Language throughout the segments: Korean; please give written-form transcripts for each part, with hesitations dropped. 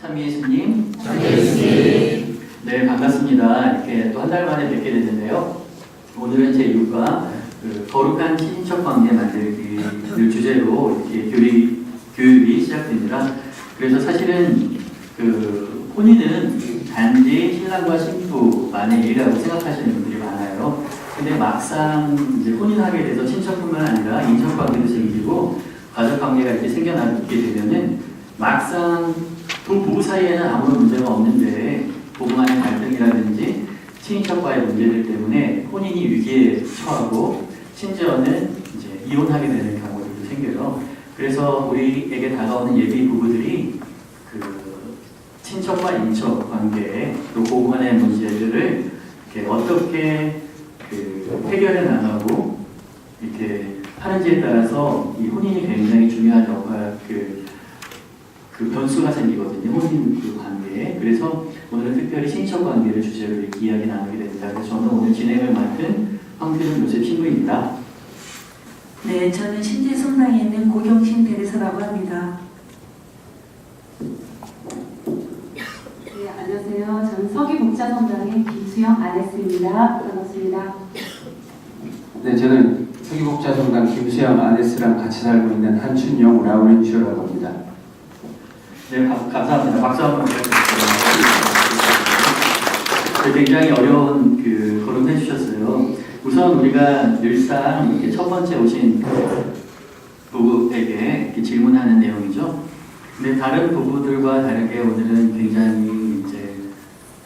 참예수님. 참예수님. 네, 반갑습니다. 이렇게 또 한 달 만에 뵙게 됐는데요. 오늘은 제 6과 거룩한 친인척 관계 만들기를 주제로 이렇게 교육이 시작됩니다. 그래서 사실은 혼인은 단지 신랑과 신부만의 일이라고 생각하시는 분들이 많아요. 근데 막상 이제 혼인하게 돼서 친척뿐만 아니라 인척 관계도 생기고 가족 관계가 이렇게 생겨나게 되면은 막상 두 부부 사이에는 아무런 문제가 없는데 부부 간의 갈등이라든지 친인척과의 문제들 때문에 혼인이 위기에 처하고 심지어는 이제 이혼하게 되는 경우들도 생겨요. 그래서 우리에게 다가오는 예비 부부들이 친척과 인척 관계 또 부부 간의 문제들을 이렇게 어떻게 해결해 나가고 이렇게 하는지에 따라서 이 혼인이 굉장히 중요한 역할 변수가 생기거든요. 혼인 관계에. 그래서 오늘은 특별히 친척 관계를 주제로 이렇게 이야기 나누게 됩니다. 그래서 저는 오늘 진행을 맡은 황필은 요셉 신부입니다. 네, 저는 신지 성당에 있는 고경신 대리사라고 합니다. 네, 안녕하세요. 저는 서기복자성당의 김수영 아네스입니다. 반갑습니다. 네, 저는 서기복자성당 김수영 아네스랑 같이 살고 있는 한춘영 라우렌슈라고 합니다. 네, 감사합니다. 박수 한번 부탁드립니다. 굉장히 어려운 거론해 주셨어요. 우선 우리가 늘상 이렇게 첫 번째 오신 부부에게 이렇게 질문하는 내용이죠. 근데 다른 부부들과 다르게 오늘은 굉장히 이제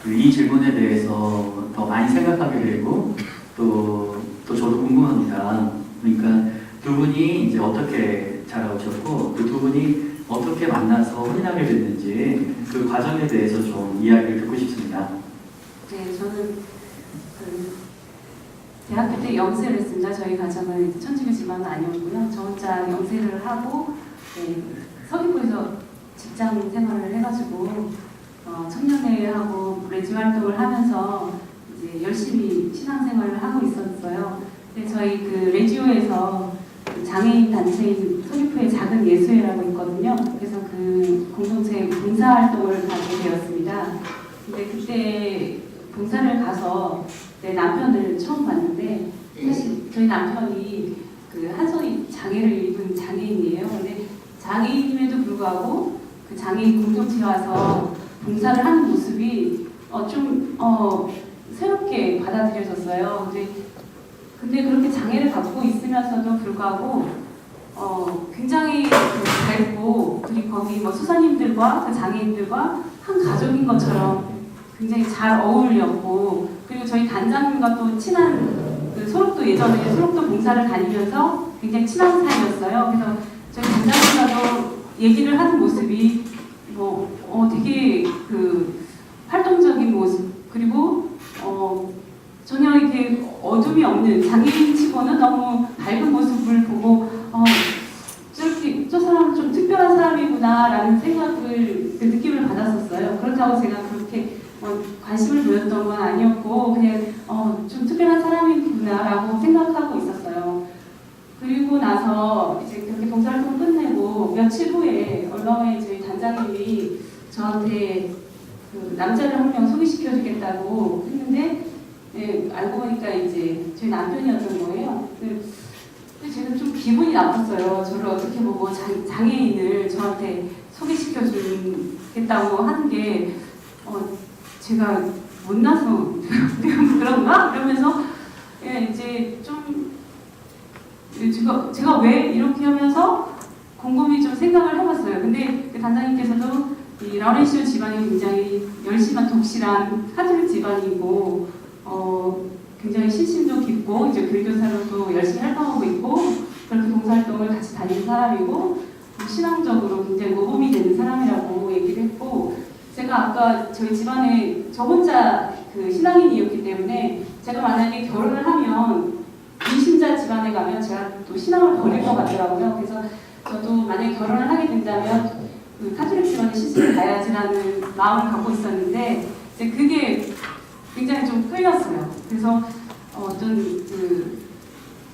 이 질문에 대해서 더 많이 생각하게 되고 또 저도 궁금합니다. 그러니까 두 분이 이제 어떻게 자라오셨고 그 두 분이 어떻게 만나서 혼인하게 됐는지 그 과정에 대해서 좀 이야기를 듣고 싶습니다. 네, 저는 대학교 때 영세를 했습니다. 저희 가정은 천주교 집안은 아니었고요. 저 혼자 영세를 하고 서귀포에서 직장 생활을 해가지고 청년회하고 레지 활동을 하면서 이제 열심히 신앙생활을 하고 있었어요. 근데 저희 레지오에서 장애인 단체인 서귀포의 작은 예수회라고 있거든요. 그래서 그 공동체 봉사활동을 가게 되었습니다. 근데 그때 봉사를 가서 내 남편을 처음 봤는데 사실 저희 남편이 한손이 장애를 입은 장애인이에요. 근데 장애인임에도 불구하고 그 장애인 공동체에 와서 봉사를 하는 모습이 좀 새롭게 받아들여졌어요. 근데 그렇게 장애를 갖고 있으면서도 불구하고 굉장히 밝고 그리고 거기 수사님들과 그 장애인들과 한 가족인 것처럼 굉장히 잘 어울렸고 그리고 저희 단장님과 또 친한 소록도 예전에 소록도 봉사를 다니면서 굉장히 친한 사이였어요. 그래서 저희 단장님과도 얘기를 하는 모습이 되게 활동적인 모습 그리고 전혀 이렇게 어둠이 없는 장애인치고는 너무 밝은 모습을 보고 저 사람은 좀 특별한 사람이구나라는 느낌을 받았었어요. 그렇다고 제가 그렇게 관심을 보였던 건 아니었고 그냥 좀 특별한 사람이구나라고 생각하고 있었어요. 그리고 나서 이제 그렇게 봉사활동 끝내고 며칠 후에 언론에 저희 단장님이 저한테 남자를 한 명 소개시켜주겠다고 했는데 알고 보니까 이제 저희 남편이었던 거예요. 근데 제가 좀 기분이 나빴어요. 저를 어떻게 보고 장애인을 저한테 소개시켜주겠다고 하는 게 제가 못나서 그런가? 그러면서 이제 좀 제가 왜 이렇게 하면서 곰곰이 좀 생각을 해봤어요. 근데 그 단장님께서도 이 라우렌시오 집안이 굉장히 열심한 독실한 카톨릭 집안이고 굉장히 신심도 깊고 이제 교육교사로도 열심히 활동하고 있고 그렇게 봉사활동을 같이 다니는 사람이고 신앙적으로 굉장히 모범이 되는 사람이라고 얘기를 했고 제가 아까 저희 집안에 저 혼자 신앙인이었기 때문에 제가 만약에 결혼을 하면 미신자 집안에 가면 제가 또 신앙을 버릴 것 같더라고요. 그래서 저도 만약에 결혼을 하게 된다면 카톨릭 집안의 시집을 가야지라는 마음을 갖고 있었는데 이제 그게 굉장히 좀 끌렸어요. 그래서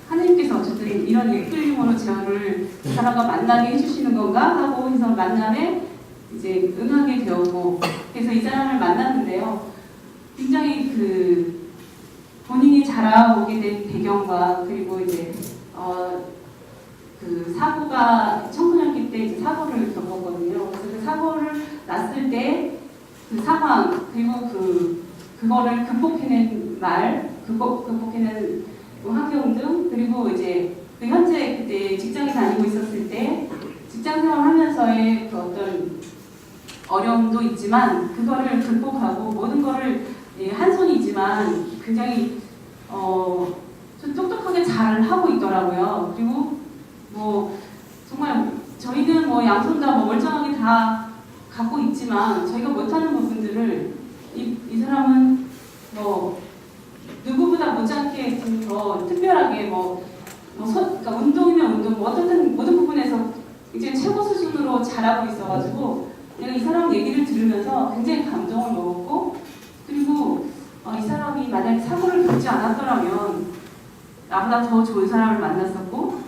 하나님께서 어쨌든 이런 이끌림으로 저를 그 사람과 만나게 해주시는 건가 하고 해서 만남에 이제 응하게 되었고, 그래서 이 사람을 만났는데요. 굉장히 그 본인이 자라오게 된 배경과 그리고 이제 그 사고가 청소년기 때 이제 사고를 겪었거든요. 그래서 그 사고를 났을 때 그 상황 그리고 그거를 극복해낸 극복해낸 환경 등 그리고 이제 그 현재 그때 직장에 다니고 있었을 때 직장 생활하면서의 그 어떤 어려움도 있지만 그거를 극복하고 모든 거를 한 손이지만 굉장히 좀 똑똑하게 잘 하고 있더라고요. 그리고 뭐 정말 저희는 뭐 양손 다 뭐 멀쩡하게 다 갖고 있지만 저희가 못하는 부분들을 이 사람은 뭐 누구보다 못지않게 더 특별하게 그러니까 운동이면 운동 뭐 어떤 모든 부분에서 이제 최고 수준으로 잘하고 있어가지고 내가 이 사람 얘기를 들으면서 굉장히 감동을 먹었고 그리고 이 사람이 만약에 사고를 겪지 않았더라면 나보다 더 좋은 사람을 만났었고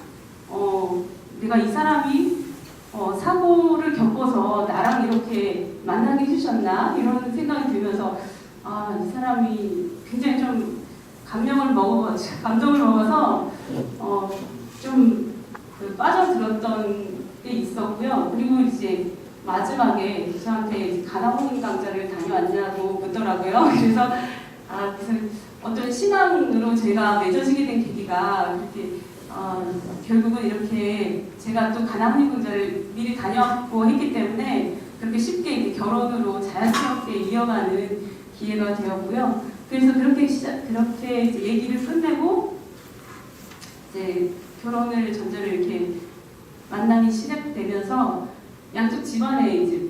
내가 이 사람이 사고를 겪어서 나랑 이렇게 만나게 해주셨나 이런 생각이 들면서 이 사람이 굉장히 좀 감동을 먹어서 좀 빠져들었던 게 있었고요. 그리고 이제 마지막에 저한테 가나홍인 강좌를 다녀왔냐고 묻더라고요. 그래서 어떤 신앙으로 제가 맺어지게 된 계기가 그렇게 결국은 이렇게 제가 또 가나홍인 강좌를 미리 다녀왔고 했기 때문에 그렇게 쉽게 이제 결혼으로 자연스럽게 이어가는 기회가 되었고요. 그래서 그렇게 이제 얘기를 끝내고 이제 결혼을 전제로 이렇게 만남이 시작되면서 양쪽 집안에 이제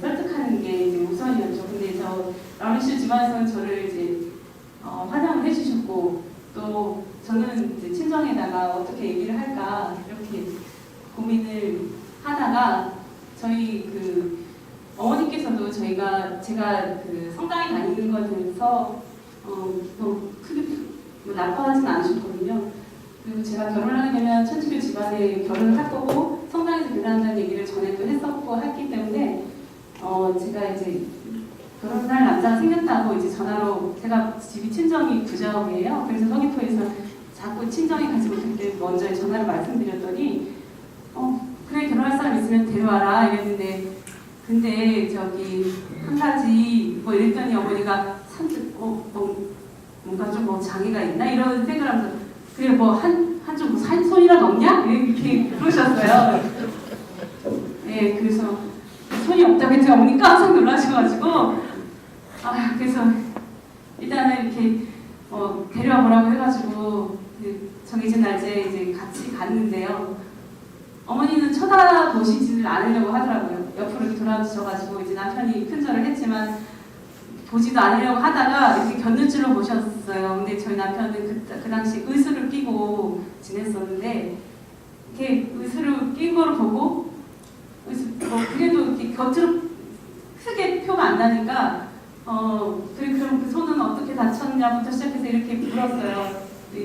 설득하는 게 이제 우선이었죠. 근데 라우리슈 집안에서는 저를 이제 환영을 해주셨고 또 저는 이제 친정에다가 어떻게 얘기를 할까 이렇게 고민을 하다가 저희 그 어머니께서도 제가 그 성당에 다니는 것에 대해서 크게 나빠하진 않으셨거든요. 그리고 제가 결혼을 하게 되면 천주교 집안에 결혼을 할 거고 성당에서 결혼한다는 얘기를 전에도 했었고 했기 때문에 제가 이제 결혼할 남자가 생겼다고 이제 전화로 제가 집이 친정이 구자역이에요. 그래서 서귀포에서 자꾸 친정에 가지 못할 때 먼저 전화를 말씀드렸더니 그래 결혼할 사람 있으면 데려와라 이랬는데 근데 저기 한 가지 뭐 이랬더니 어머니가 선뜻 뭔가 좀 뭐 장애가 있나 이런 생각을 하면서 그래 뭐 한쪽 손이라도 없냐 이렇게 그러셨어요. 네 그래서 손이 없다고 했더니 어머니 깜짝 놀라셔가지고 그래서 일단은 이렇게 데려와 보라고 해가지고 정해진 날짜에 이제 같이 갔는데요. 어머니는 쳐다보시지를 않으려고 하더라고요. 옆으로 이렇게 돌아주셔가지고 이제 남편이 큰절을 했지만 보지도 않으려고 하다가 이렇게 곁눈질로 보셨어요. 근데 저희 남편은 그 당시 의수를 끼고 지냈었는데 이렇게 의수를 낀 거를 보고 그래도 이렇게 겉으로 크게 표가 안 나니까 그럼 그 손은 어떻게 다쳤냐부터 시작해서 이렇게 물었어요.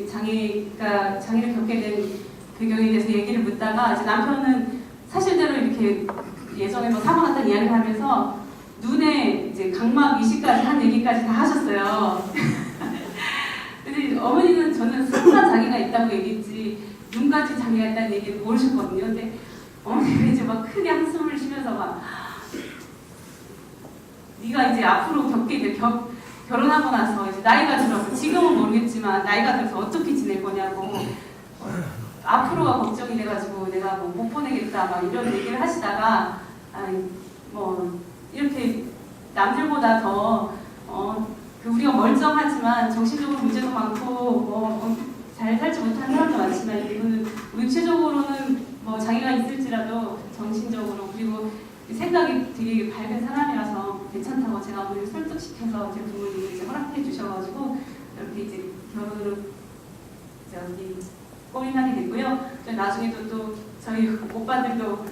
장애를 겪게 된 배경에 대해서 얘기를 묻다가 이제 남편은 사실대로 이렇게 예전에 뭐 사고 났다는 이야기를 하면서 눈에 이제 각막 이식까지 한 얘기까지 다 하셨어요. 근데 어머니는 저는 순간 장애가 있다고 얘기했지 눈까지 장애가 있다는 얘기를 모르셨거든요. 근데 어머니가 이제 막 크게 한숨을 쉬면서 막 네가 이제 앞으로 겪게 될 결혼하고 나서 이제 나이가 들어서 지금은 모르겠지만 나이가 들어서 어떻게 지낼 거냐고 앞으로가 걱정이 돼가지고 내가 뭐 못 보내겠다 막 이런 얘기를 하시다가 뭐 이렇게 남들보다 더 우리가 멀쩡하지만 정신적으로 문제도 많고 잘 살지 못하는 사람도 많지만 이분은 육체적으로는 뭐 장애가 있을지라도 정신적으로 그리고 생각이 되게 밝은 사람이라서 괜찮다고 제가 오늘 설득시켜서 제 부모님이 이제 허락해 주셔가지고 이렇게 이제 결혼을 꼬리나게 됐고요. 나중에도 또 저희 오빠들도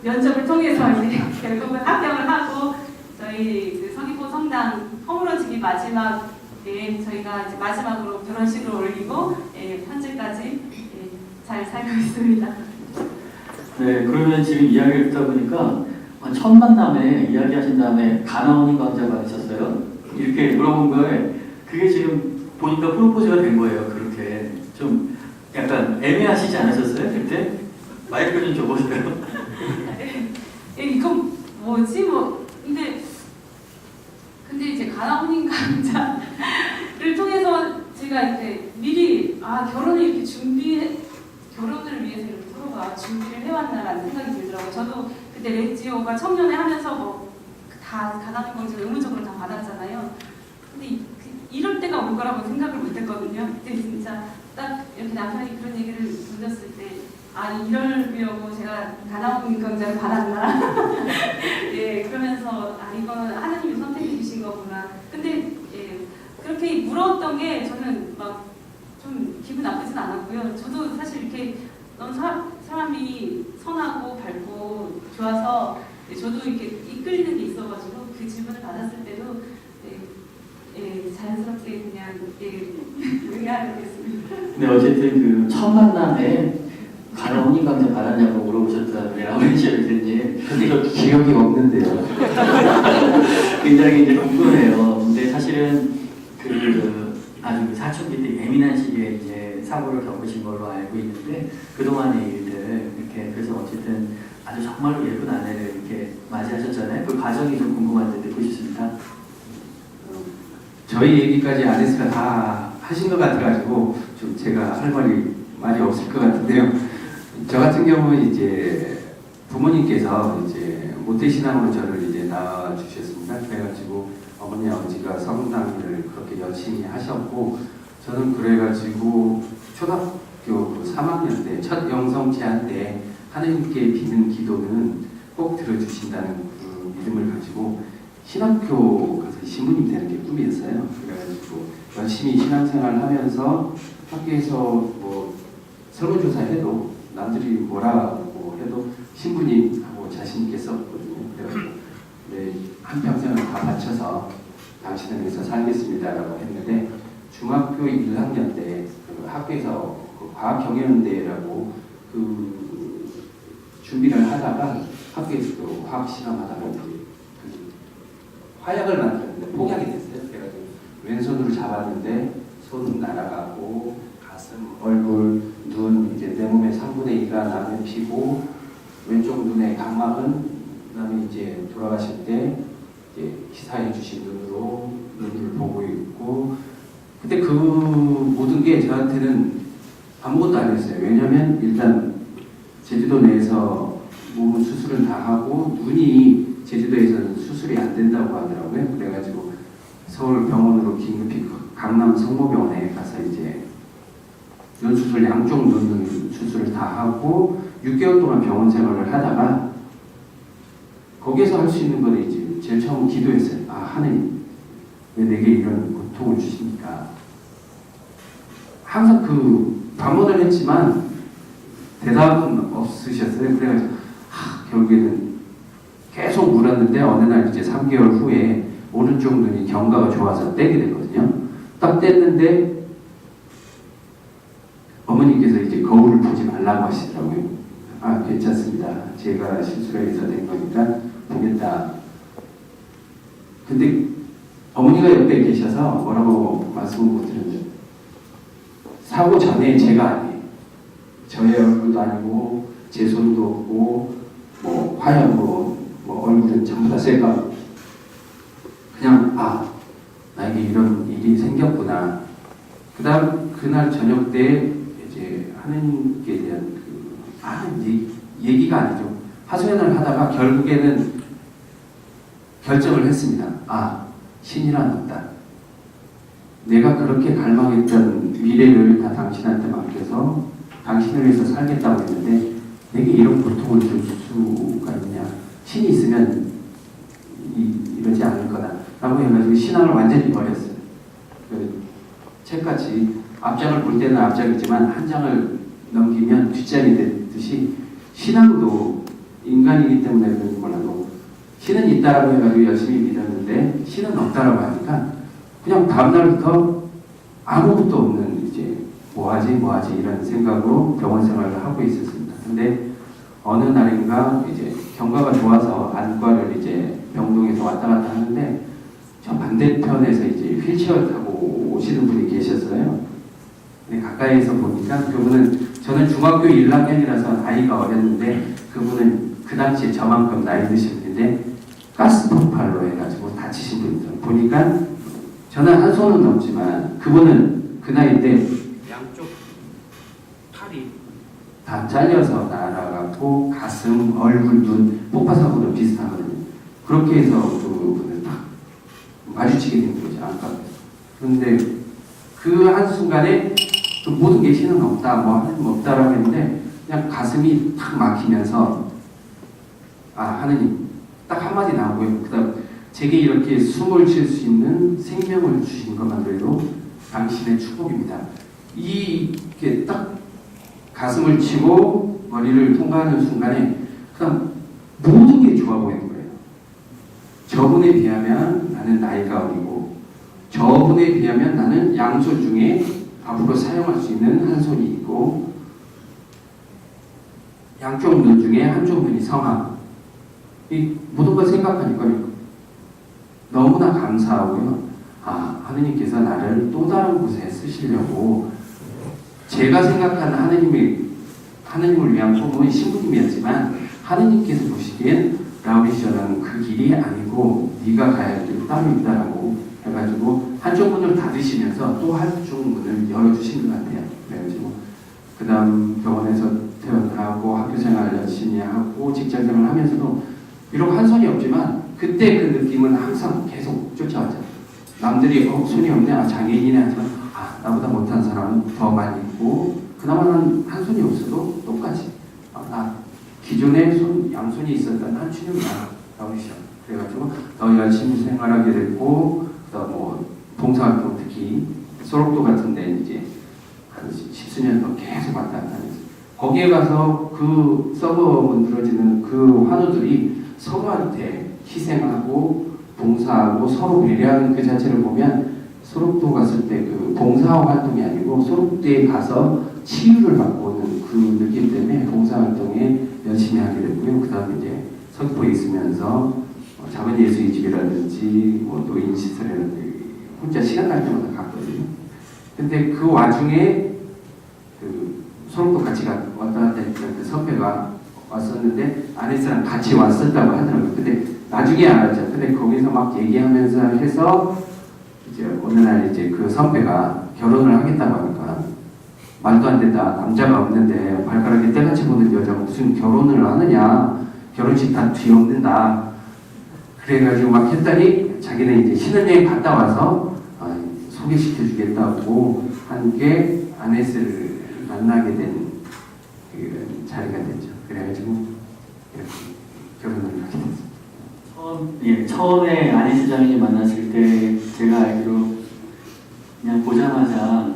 면접을 통해서 이제 결국은 합격을 하고 저희 그 서귀포 성당 허물어지기 마지막에 저희가 이제 마지막으로 결혼식을 올리고 현재까지 잘 살고 있습니다. 네, 그러면 지금 이야기를 듣다 보니까 첫 만남에 이야기하신 다음에 가나온인 강자 받으셨어요? 이렇게 물어본 거에 그게 지금 보니까 프로포즈가 된 거예요. 그렇게 좀 약간 애매하시지 않으셨어요? 그때? 마이크 좀 줘보세요. 이건 뭐지 뭐 근데 이제 가나온인 강자를 통해서 제가 이제 미리 결혼을 이렇게 결혼을 위해서 이렇게 서로가 준비를 해왔나라는 생각이 들더라고요. 저도 그때 레지오가 청년회 하면서 뭐 다 가나온 강좌 의무적으로 다 받았잖아요. 근데 이럴 때가 올 거라고 생각을 못했거든요. 그때 진짜 딱 이렇게 남편이 그런 얘기를 던졌을 때 이러려고 제가 가나온 강좌를 받았나? 예, 그러면서 이거는 하나님이 선택해 주신 거구나. 근데 그렇게 물었던 게 저는 막 좀 기분 나쁘진 않았고요. 저도 사실 이렇게 너무 사람이 선하고 밝고 좋아서 저도 이렇게 이끌리는 게 있어가지고 그 질문을 받았을 때도 자연스럽게 그냥 응하겠습니다. 근데 어쨌든 그 첫 만남에 가나온인 강자 받았냐고 물어보셨다는 라우렌 씨 교수님. 근데 기억이 없는데요. 굉장히 이제 궁금해요. 근데 사실은 아주 사춘기 때 예민한 시기에 이제 사고를 겪으신 걸로 알고 있는데 그동안의 일들 이렇게 그래서 어쨌든 아주 정말로 예쁜 아내를 이렇게 맞이하셨잖아요. 그 과정이 좀 궁금한데 듣고 싶습니다. 저희 얘기까지 아데스가 다 하신 것 같아가지고 좀 제가 할 말이 없을 것 같은데요. 저 같은 경우는 이제 부모님께서 이제 모태신앙으로 저를 이제 낳아주셨습니다. 그래가지고 어머니 아버지가 성당을 그렇게 열심히 하셨고 저는 그래가지고 초등학교 3학년 때 첫 영성 제한 때 하나님께 비는 기도는 꼭 들어주신다는 그 믿음을 가지고 신학교 가서 신부님 되는 게 꿈이었어요. 그래가지고 열심히 신앙생활을 하면서 학교에서 뭐 설문조사해도 남들이 뭐라고 해도 신부님하고 자신 있게 썼거든요. 그래가지고 한평생을 다 바쳐서 당신을 위해서 살겠습니다라고 했는데 중학교 1학년 때 그 학교에서 그 과학경연대회라고 그 준비를 하다가 학교에서 또 화학 실험하다가 이제 그 화약을 만들었는데 폭약이 됐어요. 그래가지고 왼손으로 잡았는데 손은 날아가고 가슴, 얼굴, 눈 이제 내 몸의 3분의 2가 남의 피고 왼쪽 눈의 각막은 그다음에 이제 돌아가실 때 이제 기사해 주신 눈으로 눈을 보고 있고 그때 그 모든 게 저한테는 아무것도 아니었어요. 왜냐하면 일단 제주도 내에서 몸 수술을 다 하고 눈이 제주도에서는 수술이 안 된다고 하더라고요. 그래가지고 서울 병원으로 긴급히 강남 성모병원에 가서 이제 눈 수술 양쪽 눈 수술을 다 하고 6개월 동안 병원 생활을 하다가 거기에서 할 수 있는 건 이제 제일 처음 기도했어요. 하나님 왜 내게 이런 고통을 주십니까? 항상 그 반문을 했지만 대답은 없으셨어요. 그래가지고 결국에는 계속 물었는데 어느 날 이제 3개월 후에 오른쪽 눈이 경과가 좋아서 떼게 됐거든요. 딱 뗐는데 어머니께서 이제 거울을 보지 말라고 하시더라고요. 괜찮습니다. 제가 실수를 해서 된 거니까 보겠다. 근데 어머니가 옆에 계셔서 뭐라고 말씀을 못 드렸는데 사고 전에 제가 아니에요. 저의 얼굴도 아니고 제 손도 없고 뭐 화약으로 뭐 얼굴은 전부 다 새까 그냥 나에게 이런 일이 생겼구나. 그다음 그날 저녁 때 이제 하느님께 대한 얘기가 아니죠. 하소연을 하다가 결국에는 결정을 했습니다. 신이란 없다. 내가 그렇게 갈망했던 미래를 다 당신한테 맡겨서 당신을 위해서 살겠다고 했는데 내게 이런 고통을 줄 수가 있냐. 신이 있으면 이러지 않을 거다. 라고 해가지고 신앙을 완전히 버렸어요. 그 책같이 앞장을 볼 때는 앞장이지만 한 장을 넘기면 뒷장이 됐듯이 신앙도 인간이기 때문에 그런지 몰라도 신은 있다라고 해가지고 열심히 믿었는데 신은 없다라고 하니까 그냥 다음날부터 아무것도 없는 이제 뭐하지 이런 생각으로 병원 생활을 하고 있었습니다. 근데 어느 날인가 이제 경과가 좋아서 안과를 이제 병동에서 왔다 갔다 하는데 저 반대편에서 이제 휠체어 타고 오시는 분이 계셨어요. 근데 가까이에서 보니까 그분은 저는 중학교 1학년이라서 나이가 어렸는데 그분은 그 당시에 저만큼 나이 드신 분인데 가스 폭발로 해가지고 다치신 분이죠. 보니까 저는 한 손은 넘지만 그분은 그 나이 때 양쪽 팔이 다 잘려서 날아갔고 가슴, 얼굴, 눈 폭파 사고도 비슷하거든요. 그렇게 해서 그분을 딱 마주치게 된 거죠. 안타깝게. 그런데 그 한순간에 그 모든 게 신은 없다, 뭐 하나님 없다라고 했는데 그냥 가슴이 탁 막히면서 아 하느님 딱 한마디 나오고요. 그다음 제게 이렇게 숨을 쉴 수 있는 생명을 주신 것만으로도 당신의 축복입니다. 이게 딱 가슴을 치고 머리를 통과하는 순간에 그다음 모든 게 좋아 보이는 거예요. 저분에 비하면 나는 나이가 어리고 저분에 비하면 나는 양손 중에 앞으로 사용할 수 있는 한 손이 있고 양쪽 눈 중에 한쪽 눈이 성함. 이 모든 걸 생각하니까 너무나 감사하고요. 아, 하느님께서 나를 또 다른 곳에 쓰시려고 제가 생각하는 하느님을 위한 부모의 신부님이었지만 하느님께서 보시기엔 라우리셔라는 그 길이 아니고 네가 가야 할 길 따로 있다라고 해가지고 한쪽 문을 닫으시면서 또 한쪽 문을 열어주신 것 같아요. 그래가지고 그 다음 병원에서 퇴원하고 학교생활 열심히 하고 직장생활 하면서도 비록 한 손이 없지만 그때 그 느낌은 항상 계속 쫓아왔죠. 남들이 손이 없네, 아, 장애인이네 하지만 아, 나보다 못한 사람은 더 많이 있고 그나마 난 한 손이 없어도 똑같이 나 기존에 양손이 있었던 한 주님이야 라우리셔. 그래가지고 더 열심히 생활하게 됐고 또 뭐 봉사활동 특히 소록도 같은데 이제 한 10수년 더 계속 왔다 갔다 하면서 거기에 가서 그 서버 만들어지는 그 환우들이 서로한테 희생하고 봉사하고 서로 배려하는 그 자체를 보면 소록도 갔을 때 그 봉사 활동이 아니고 소록도에 가서 치유를 받고 오는 그 느낌 때문에 봉사 활동에 열심히 하게 됐고요. 그 다음에 이제 서귀포에 있으면서 작은 예수의 집이라든지 뭐 노인 시설이라든지 혼자 시간 날 때마다 갔거든요. 근데 그 와중에 그 소록도 같이 왔다 갔다 했던 그 선배가 왔었는데 아내랑 같이 왔었다고 하더라고요. 근데 나중에 알았죠. 근데 거기서 막 얘기하면서 해서 이제 어느 날 이제 그 선배가 결혼을 하겠다고 하니까 말도 안 된다. 남자가 없는데 발가락에 때같이 보는 여자가 무슨 결혼을 하느냐. 결혼식 다 뒤엎는다. 그래가지고 막 했더니 자기는 이제 신혼여행 갔다 와서 소개시켜주겠다고 한 게 아네스를 만나게 된 그 자리가 됐죠. 그래가지고 이렇게 결혼을 하게 됐습니다. 처음에 아니스 장인이 만났을 때 제가 알기로 그냥 보자마자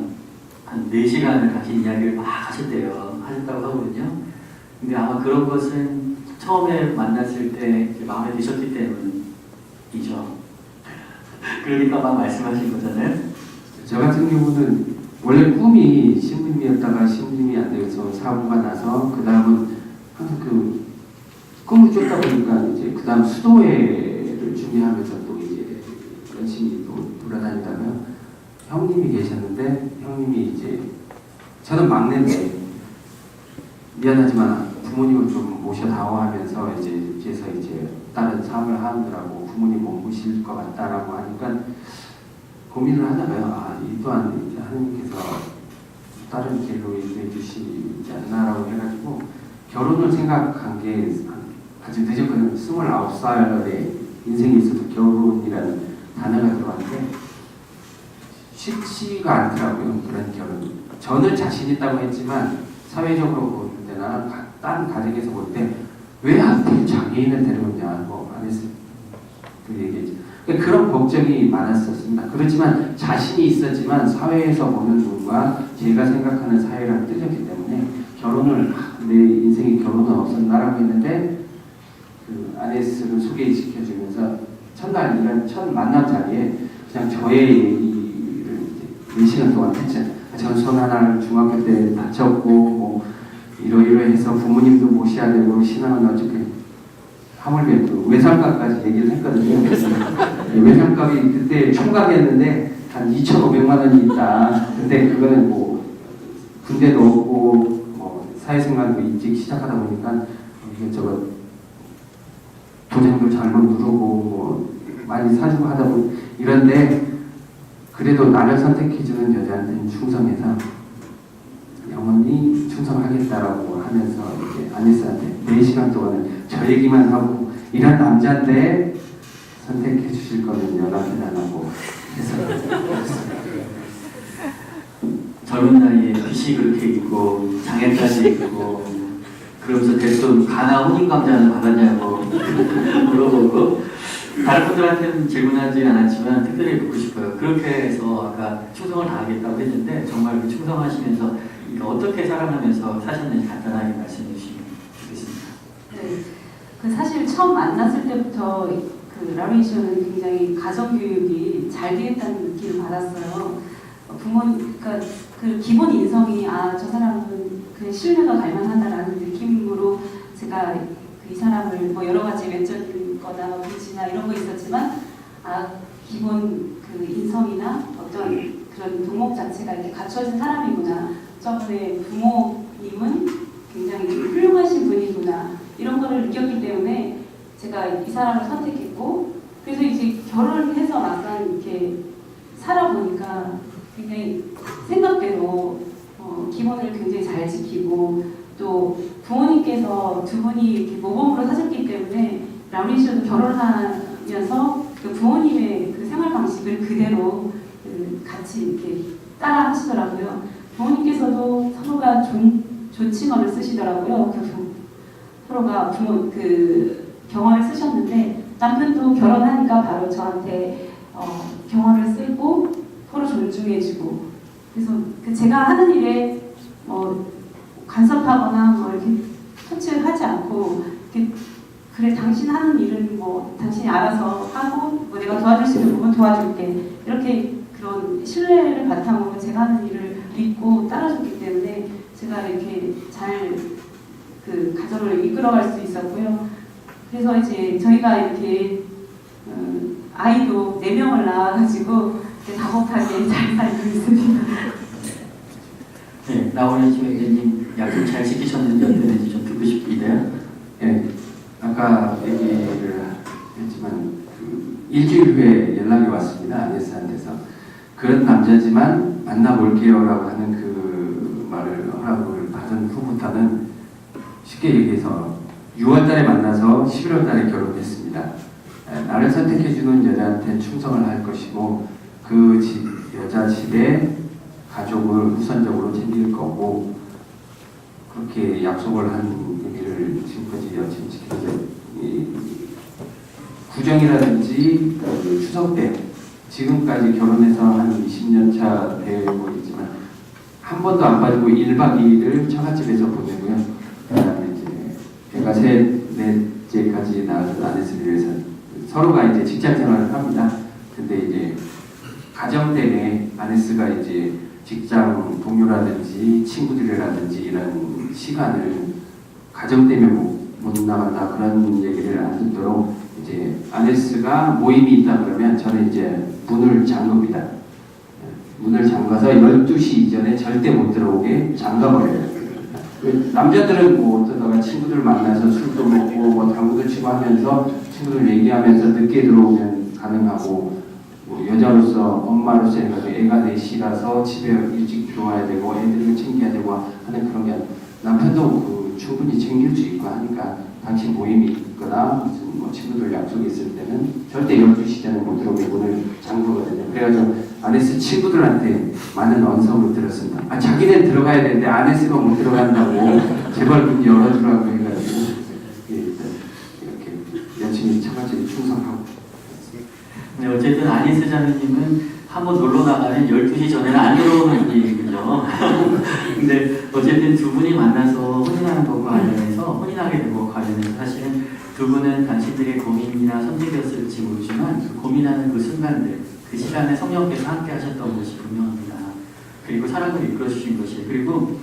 한 4시간을 같이 이야기를 막 하셨다고 하거든요. 근데 아마 그런 것은 처음에 만났을 때 마음에 드셨기 때문이죠. 그러니까 막 말씀하신 거잖아요. 저 같은 경우는 원래 꿈이 신부님이었다가 신부님이 안 돼서 사고가 나서 그 다음은 항상 그 꿈을 쫓다 보니까 이제 그 다음 수도회를 준비하면서 또 이제 열심히 또 돌아다니다가 형님이 계셨는데 형님이 이제 저는 막내인데 미안하지만 부모님을 좀 모셔다오 하면서 이제 그래서 이제 다른 사업을 하느라고 부모님 못 모실 것 같다라고 하니까 고민을 하다가요. 아, 이 또한 이제 하나님께서 다른 길로 인도해 주시지 않나라고 해가지고 결혼을 생각한 게 아주 늦었거든요. 29살에 인생에 있어서 결혼이라는 단어가 들어왔는데 쉽지가 않더라고요. 그런 결혼. 저는 자신 있다고 했지만 사회적으로 볼 때나 다른 가정에서 볼 때 왜 하필 장애인을 데려오냐 뭐 안 했어요. 그 얘기죠. 그런 걱정이 많았었습니다. 그렇지만 자신이 있었지만 사회에서 보는 눈과 제가 생각하는 사회랑 뜨졌기 때문에 결혼을 내 인생에 결혼은 없었나라고 했는데 그 아네스를 소개시켜주면서 첫날 이런 첫 만남 자리에 그냥 저의 얘기를 4시간 동안 했죠. 전 손 하나를 중학교 때 다쳤고 뭐 이러이러해서 부모님도 모셔야 되고 신앙은 어떻게 하물며 또 외상값까지 얘기를 했거든요. 외상값이 그때 총각이었는데 한 2,500만 원이 있다. 근데 그거는 뭐 군대도 없고 뭐 사회생활도 일찍 시작하다 보니까 이것저것 도장도 잘못 누르고 뭐 많이 사주고 하다 보니 이런데 그래도 나를 선택해주는 여자한테는 충성해서 영원히 충성하겠다라고 하면서 이제 아니스한테 4시간 동안은 저 얘기만 하고 이런 남자인데 선택해 주실 거면 연락을 안 하고 해서 젊은 나이에 빚이 그렇게 있고 장애까지 있고 그러면서 대뜸 가나 혼인감자는 받았냐고 물어보고 다른 분들한테는 질문하지 않았지만 특별히 묻고 싶어요. 그렇게 해서 아까 충성을 다하겠다고 했는데 정말 그 충성하시면서 어떻게 살아가면서 사셨는지 간단하게 말씀해 주시면 좋겠습니다. 네, 그 사실 처음 만났을 때부터 그 라우렌 씨는 굉장히 가정 교육이 잘 되겠다는 느낌을 받았어요. 부모님, 그러니까 그 기본 인성이 저 사람은 그냥 신뢰가 갈 만하다라는 느낌으로 제가 이 사람을 뭐 여러 가지 외적인 거나 뭐 불지나 이런 거 있었지만 기본 그 인성이나 어떤 그런 동목 자체가 이렇게 갖춰진 사람이구나. 저번에 부모님은 굉장히 훌륭하신 분이구나. 이런 거를 느꼈기 때문에 제가 이 사람을 선택했고 그래서 이제 결혼을 해서 막상 이렇게 살아보니까 굉장히 생각대로 기본을 굉장히 잘 지키고 또 부모님께서 두 분이 이렇게 모범으로 사셨기 때문에 라우렌 씨도 결혼하면서 그 부모님의 그 생활 방식을 그대로 같이 이렇게 따라 하시더라고요. 부모님께서도 서로가 존칭어를 쓰시더라고요. 서로가 부모 그 경어를 쓰셨는데 남편도 결혼하니까 바로 저한테 경어를 쓰고 서로 존중해주고 그래서 제가 하는 일에 간섭하거나 뭐 이렇게 터치하지 않고 이렇게 그래 당신 하는 일은 뭐 당신이 알아서 하고 뭐 내가 도와줄 수 있는 부분 도와줄게 이렇게 그런 신뢰를 바탕으로 제가 하는 일을 믿고 따라줬기 때문에 제가 이렇게 잘 그 가정을 이끌어갈 수 있었고요. 그래서 이제 저희가 이렇게 아이도 4명을 낳아가지고 다복하게 잘 살고 있습니다. 네, 라우렌 씨 회장님 약속 잘 지키셨는지 어땠는지 좀 듣고 싶은데요. 예, 아까 얘기를 했지만 그 일주일 후에 연락이 왔습니다. 아니스한테서 그런 남자지만 만나볼게요라고 하는 그 말을 허락을 받은 후부터는 쉽게 얘기해서 6월달에 만나서 11월달에 결혼했습니다. 나를 선택해주는 여자한테 충성을 할 것이고 그 여자 집에 가족을 우선적으로 챙길 거고 그렇게 약속을 한 의미를 지금까지 열심히 지켜서 구정이라든지 추석 때 지금까지 결혼해서 한 20년 차 되고 있지만 한 번도 안 빠지고 1박 2일을 처갓집에서 보내고요. 그다음에 이제 제가 넷째까지 낳은 아내를 위해서 서로가 이제 직장 생활을 합니다. 근데 이제 가정 때문에 아네스가 이제 직장 동료라든지 친구들이라든지 이런 시간을 가정 때문에 못 나간다 그런 얘기를 안 듣도록 이제 아네스가 모임이 있다 그러면 저는 이제 문을 잠급니다. 문을 잠가서 12시 이전에 절대 못 들어오게 잠가버려요. 남자들은 뭐 어쩌다가 친구들 만나서 술도 먹고 뭐 당구도 치고 하면서 친구들 얘기하면서 늦게 들어오면 가능하고 뭐 여자로서 엄마로서 해가지고 애가 넷이라서 집에 일찍 들어와야 되고 애들을 챙겨야 되고 하는 그런 게 남편도 그 충분히 챙길 수 있고 하니까 당신 모임이 있거나 무슨 뭐 친구들 약속이 있을 때는 절대 12시 전에 못 들어오게 문을 잠그거든요. 그래가지고 아네스 친구들한테 많은 언성을 들었습니다. 자기는 들어가야 되는데 아네스가 못 들어간다고 제발 문 열어주라고 해가지고 이렇게 열심히 처갓집에 충성하고. 네, 어쨌든 아니스 자매님은 한번 놀러 나가면 12시 전에는 안 들어오는 분이군요. 근데 어쨌든 두 분이 만나서 혼인하는 것과 관련해서 혼인하게 된 것과 관련해서 사실은 두 분은 당신들의 고민이나 선택이었을지 모르지만 그 고민하는 그 순간들 그 시간에 성령께서 함께 하셨던 것이 분명합니다. 그리고 사랑을 이끌어 주신 것이 그리고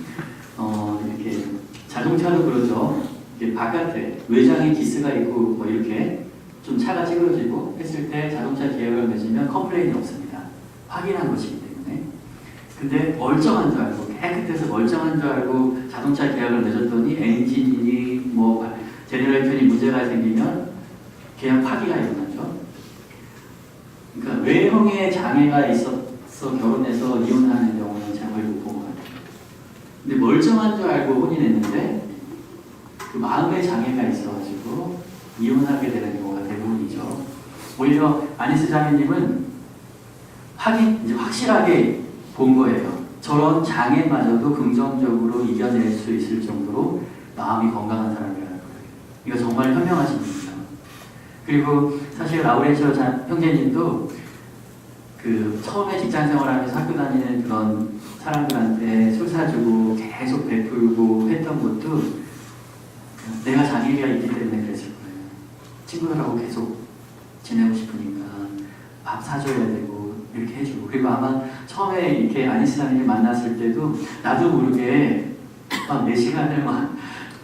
이렇게 자동차도 그러죠. 이게 바깥에 외장에 기스가 있고 뭐 이렇게 좀 차가 찌그러지고 했을 때 자동차 계약을 맺으면 컴플레인이 없습니다. 확인한 것이기 때문에. 근데 멀쩡한 줄 알고 깨끗해서 멀쩡한 줄 알고 자동차 계약을 맺었더니 엔진이니 뭐 제너레이션이 문제가 생기면 계약 파기가 일어나죠. 그러니까 외형에 장애가 있어서 결혼해서 이혼하는 경우는 제가 거의 못 본 것 같아요. 근데 멀쩡한 줄 알고 혼인했는데 그 마음의 장애가 있어가지고 이혼하게 되는 경우가 대부분이죠. 오히려 아니스 자매님은 이제 확실하게 본 거예요. 저런 장애마저도 긍정적으로 이겨낼 수 있을 정도로 마음이 건강한 사람이라는 거예요. 이거 정말 현명하신 분이죠. 그리고 사실 라우렌시오 형제님도 그 처음에 직장 생활하면서 학교 다니는 그런 사람들한테 술 사주고 계속 베풀고 했던 것도 내가 장애가 있기 때문에 그랬을 거예요. 친구들하고 계속 지내고 싶으니까 밥 사줘야 되고 이렇게 해주고, 그리고 아마 처음에 이렇게 아니스 자매님 만났을 때도 나도 모르게 막 4시간을 막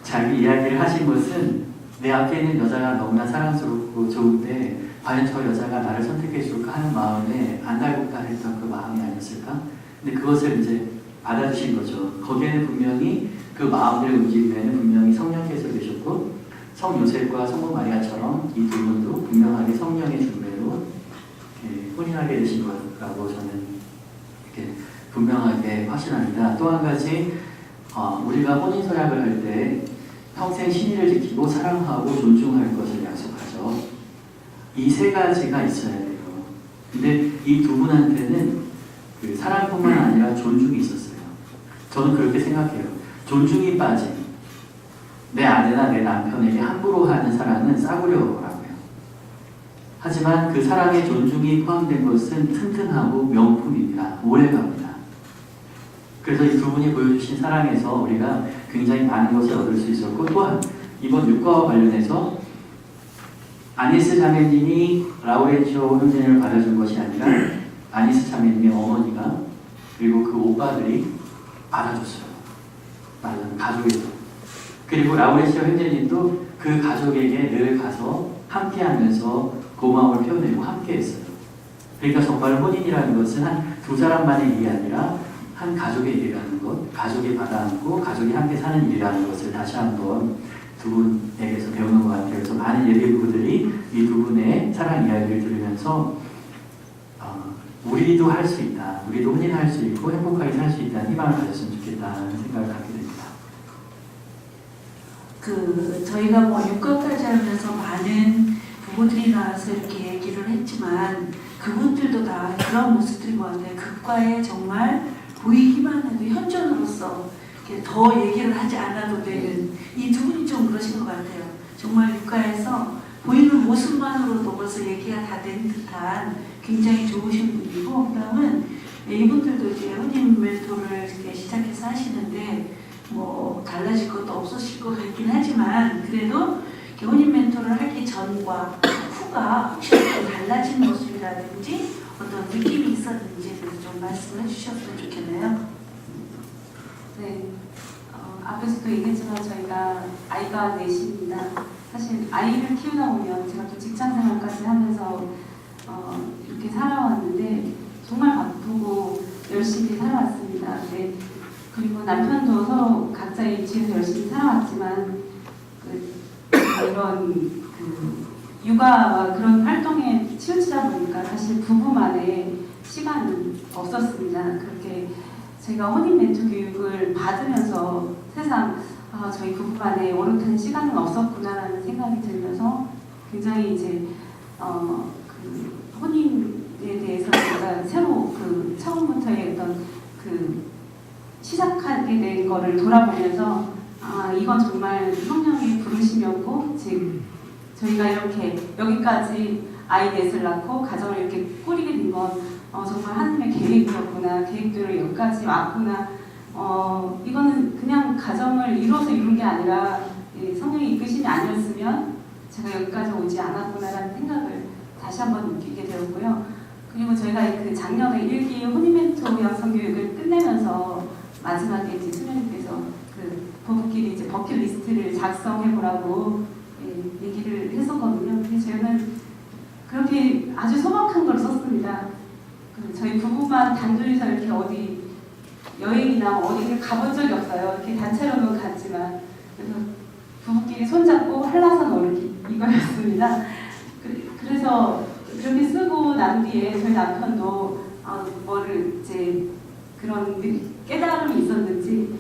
자기 이야기를 하신 것은 내 앞에 있는 여자가 너무나 사랑스럽고 좋은데 과연 저 여자가 나를 선택해 줄까 하는 마음에 안달복달했던 그 마음이 아니었을까? 근데 그것을 이제 받아주신 거죠. 거기에는 분명히 그 마음을 움직임에는 분명히 성령께서 계셨고 성 요셉과 성모 마리아처럼 이 두 분도 분명하게 성령의 준매로 혼인하게 되신 거라고 저는 이렇게 분명하게 확신합니다. 또 한 가지 우리가 혼인 서약을 할 때 평생 신의를 지키고 사랑하고 존중할 것을 약속하죠. 이 3가지가 있어야 돼요. 근데 이 두 분한테는 그 사랑뿐만 아니라 존중이 있었어요. 저는 그렇게 생각해요. 존중이 빠진 내 아내나 내 남편에게 함부로 하는 사랑은 싸구려라고요. 하지만 그 사랑에 존중이 포함된 것은 튼튼하고 명품입니다. 오래갑니다. 그래서 이 두 분이 보여주신 사랑에서 우리가 굉장히 많은 것을 얻을 수 있었고, 또한 이번 육과와 관련해서 아니스 자매님이 라우렌시오 형제님을 받아준 것이 아니라 아니스 자매님의 어머니가 그리고 그 오빠들이 받아줬어요. 말하자면 가족에서. 그리고 라우렌시오 형제님도 그 가족에게 늘 가서 함께하면서 고마움을 표현하고 함께했어요. 그러니까 정말 혼인이라는 것은 한 두 사람만의 일이 아니라 한 가족의 일이라는 것, 가족이 받아안고 가족이 함께 사는 일이라는 것을 다시 한번 두 분에게서 배우는 것 같아요. 그래서 많은 예비부부들이 이 두 분의 사랑 이야기를 들으면서 우리도 할 수 있다, 우리도 혼인할 수 있고 행복하게 살 수 있다는 희망을 가졌으면 좋겠다는 생각을 갖게 됩니다. 저희가 뭐 육과까지 하면서 많은 부부들이 나와서 이렇게 얘기를 했지만 그분들도 다 그런 모습들인 것 같아요. 극과에 정말 보이기만 해도 현존으로서 이렇게 더 얘기를 하지 않아도 되는 이 두 분이 좀 그러신 것 같아요. 정말 육과에서 보이는 모습만으로도 벌써 얘기가 다 된 듯한 굉장히 좋으신 분이고, 그다음은 이분들도 이제 혼인 멘토를 이렇게 시작해서 하시는데 뭐 달라질 것도 없으실 것 같긴 하지만 그래도 혼인 멘토를 하기 전과 후가 확실히 달라진 모습이라든지 어떤 느낌이 있었는지에 대해서 좀 말씀해 주셨으면 좋겠네요. 네, 앞에서도 얘기했지만 저희가 아이가 넷입니다. 사실 아이를 키우다 보면 제가 또 직장 생활까지 하면서 이렇게 살아왔는데 정말 바쁘고 열심히 살아왔습니다. 네. 그리고 남편도 서로 각자의 집에서 열심히 살아왔지만 이런 육아와 그런 활동에 치우치다 보니까 사실 부부만의 시간은 없었습니다. 그렇게 제가 혼인 멘토 교육을 받으면서 세상 저희 부부만의 오롯한 시간은 없었구나라는 생각이 들면서 굉장히 이제 그 혼인에 대해서 제가 새로 처음부터의 어떤 시작하게 된 거를 돌아보면서 이건 정말 성령의 부르심이었고 지금 저희가 이렇게 여기까지 아이 넷을 낳고 가정을 이렇게 꾸리게 된 건 정말 하나님의 계획이었구나, 계획대로 여기까지 왔구나. 이거는 그냥 가정을 이루어서 이룬 게 아니라 성령의 이끄심이 아니었으면 제가 여기까지 오지 않았구나라는 생각을 다시 한번 느끼게 되었고요. 그리고 저희가 그 작년에 1기 혼인 멘토 양성 교육을 끝내면서 마지막에 이제 수녀님께서 부부끼리 이제 버킷리스트를 작성해보라고 얘기를 했었거든요. 근데 저는 그렇게 아주 소박한 걸 썼습니다. 저희 부부만 단둘이서 이렇게 어디 여행이나 어디를 가본 적이 없어요. 이렇게 단체로는 갔지만. 그래서 부부끼리 손잡고 한라산 오르기 이거였습니다. 그래서 그렇게 쓰고 난 뒤에 저희 남편도 뭐를 이제 그런 깨달음이 있었는지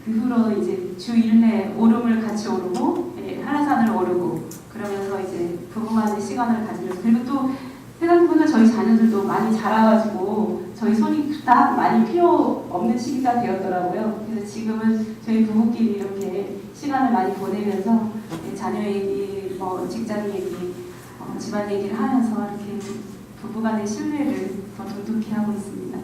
그 후로 이제 주 1회 오름을 같이 오르고 한라산을 오르고 그러면서 이제 부부만의 시간을 가지면서 그리고 또 생각해보니까 저희 자녀들도 많이 자라가지고 저희 손이 다 많이 필요 없는 시기가 되었더라고요. 그래서 지금은 저희 부부끼리 이렇게 시간을 많이 보내면서 자녀 얘기, 뭐 직장 얘기, 집안 얘기를 하면서 이렇게 부부간의 신뢰를 더 돈독히 하고 있습니다.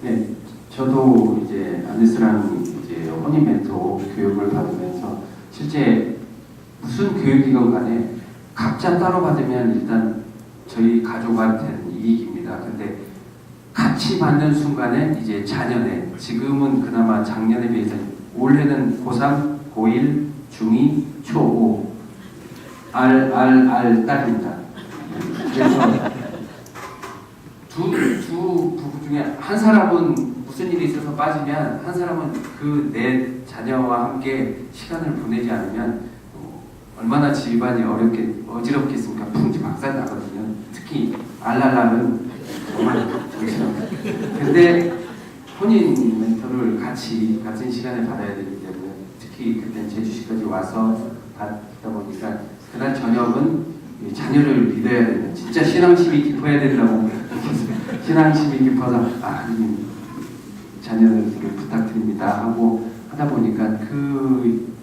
네, 저도 이제 아네스랑 이제 혼인 멘토 교육을 받으면서 실제 무슨 교육이건 간에 각자 따로 받으면 일단 저희 가족한테는 이익입니다. 근데 같이 받는 순간에 이제 자녀네, 지금은 그나마 작년에 비해서 올해는 고3, 고1, 중2, 초5 R 딸입니다. 그래서 두 부부 중에 한 사람은 무슨 일이 있어서 빠지면 한 사람은 그 내 자녀와 함께 시간을 보내지 않으면 얼마나 집안이 어지럽겠습니까? 풍지박산 나거든요. 특히 알랄랄은 정말 정신없어요. 근데 혼인 멘토를 같은 시간에 받아야 되기 때문에 특히 그때 제주시까지 와서 받다 보니까 그날 저녁은 자녀를 믿어야 되는 진짜 신앙심이 깊어야 된다고 신앙심이 깊어서 자녀들에게 부탁드립니다 하고 하다 보니까 그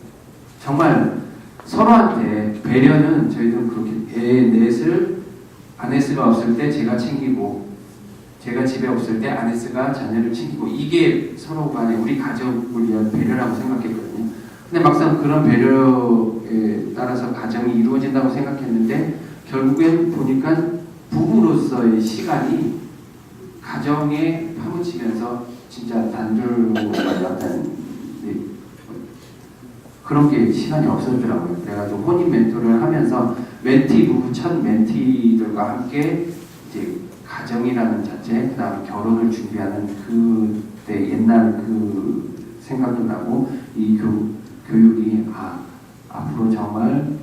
정말 서로한테 배려는 저희도 그렇게 애 넷을 아네스가 없을 때 제가 챙기고 제가 집에 없을 때 아네스가 자녀를 챙기고 이게 서로 간에 우리 가족을 위한 배려라고 생각했거든요. 근데 막상 그런 배려에 따라서 가정이 이루어진다고 생각했는데 결국엔 보니까 부부로서의 시간이 가정에 파묻히면서 진짜 단둘과 약간 그런 게 시간이 없었더라고요. 그래가지고 혼인 멘토를 하면서 첫 멘티들과 함께 이제 가정이라는 자체, 그다음 결혼을 준비하는 그때 옛날 그 생각도 나고 이 교육이 앞으로 정말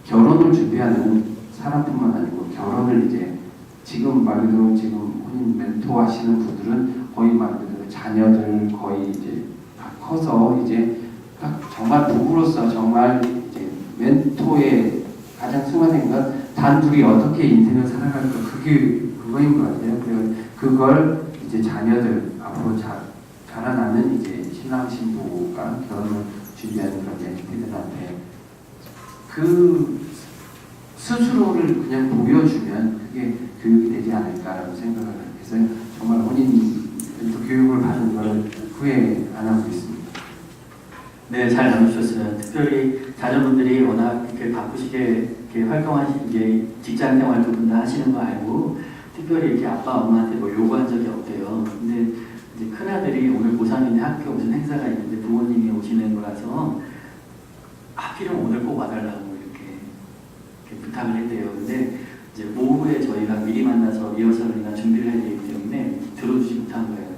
결혼을 준비하는 사람뿐만 아니고 결혼을 이제 지금 말 그대로 지금 혼인 멘토 하시는 분들은 거의 말 그대로 자녀들 거의 이제 다 커서 이제 딱 정말 부부로서 정말 이제 멘토의 가장 순간인 건 단둘이 어떻게 인생을 살아갈까 그거인 것 같아요. 그걸 이제 자녀들 앞으로 자라나는 이제 신랑 신부가 결혼을 준비하는 그런 멘티들한테 그 스스로를 그냥 보여주면 그게 교육이 되지 않을까라는 생각을 해서 정말 혼인 교육을 받은 걸 후회 안 하고 있습니다. 네, 잘 나누셨어요. 특별히 자녀분들이 워낙 이렇게 바쁘시게 이렇게 활동하시게 직장 생활 두 분 다 하시는 거 알고 특별히 이렇게 아빠 엄마한테 뭐 요구한 적이 없대요. 근데 이제 큰 아들이 오늘 고3인데 학교 무슨 행사가 있는데 부모님이 오시는 거라서 하필이면 오늘 꼭 와달라고 이렇게 부탁을 했대요. 근데 이제 오후에 저희가 미리 만나서 리허설이나 준비를 해야 되기 때문에 들어주지 못한 거예요.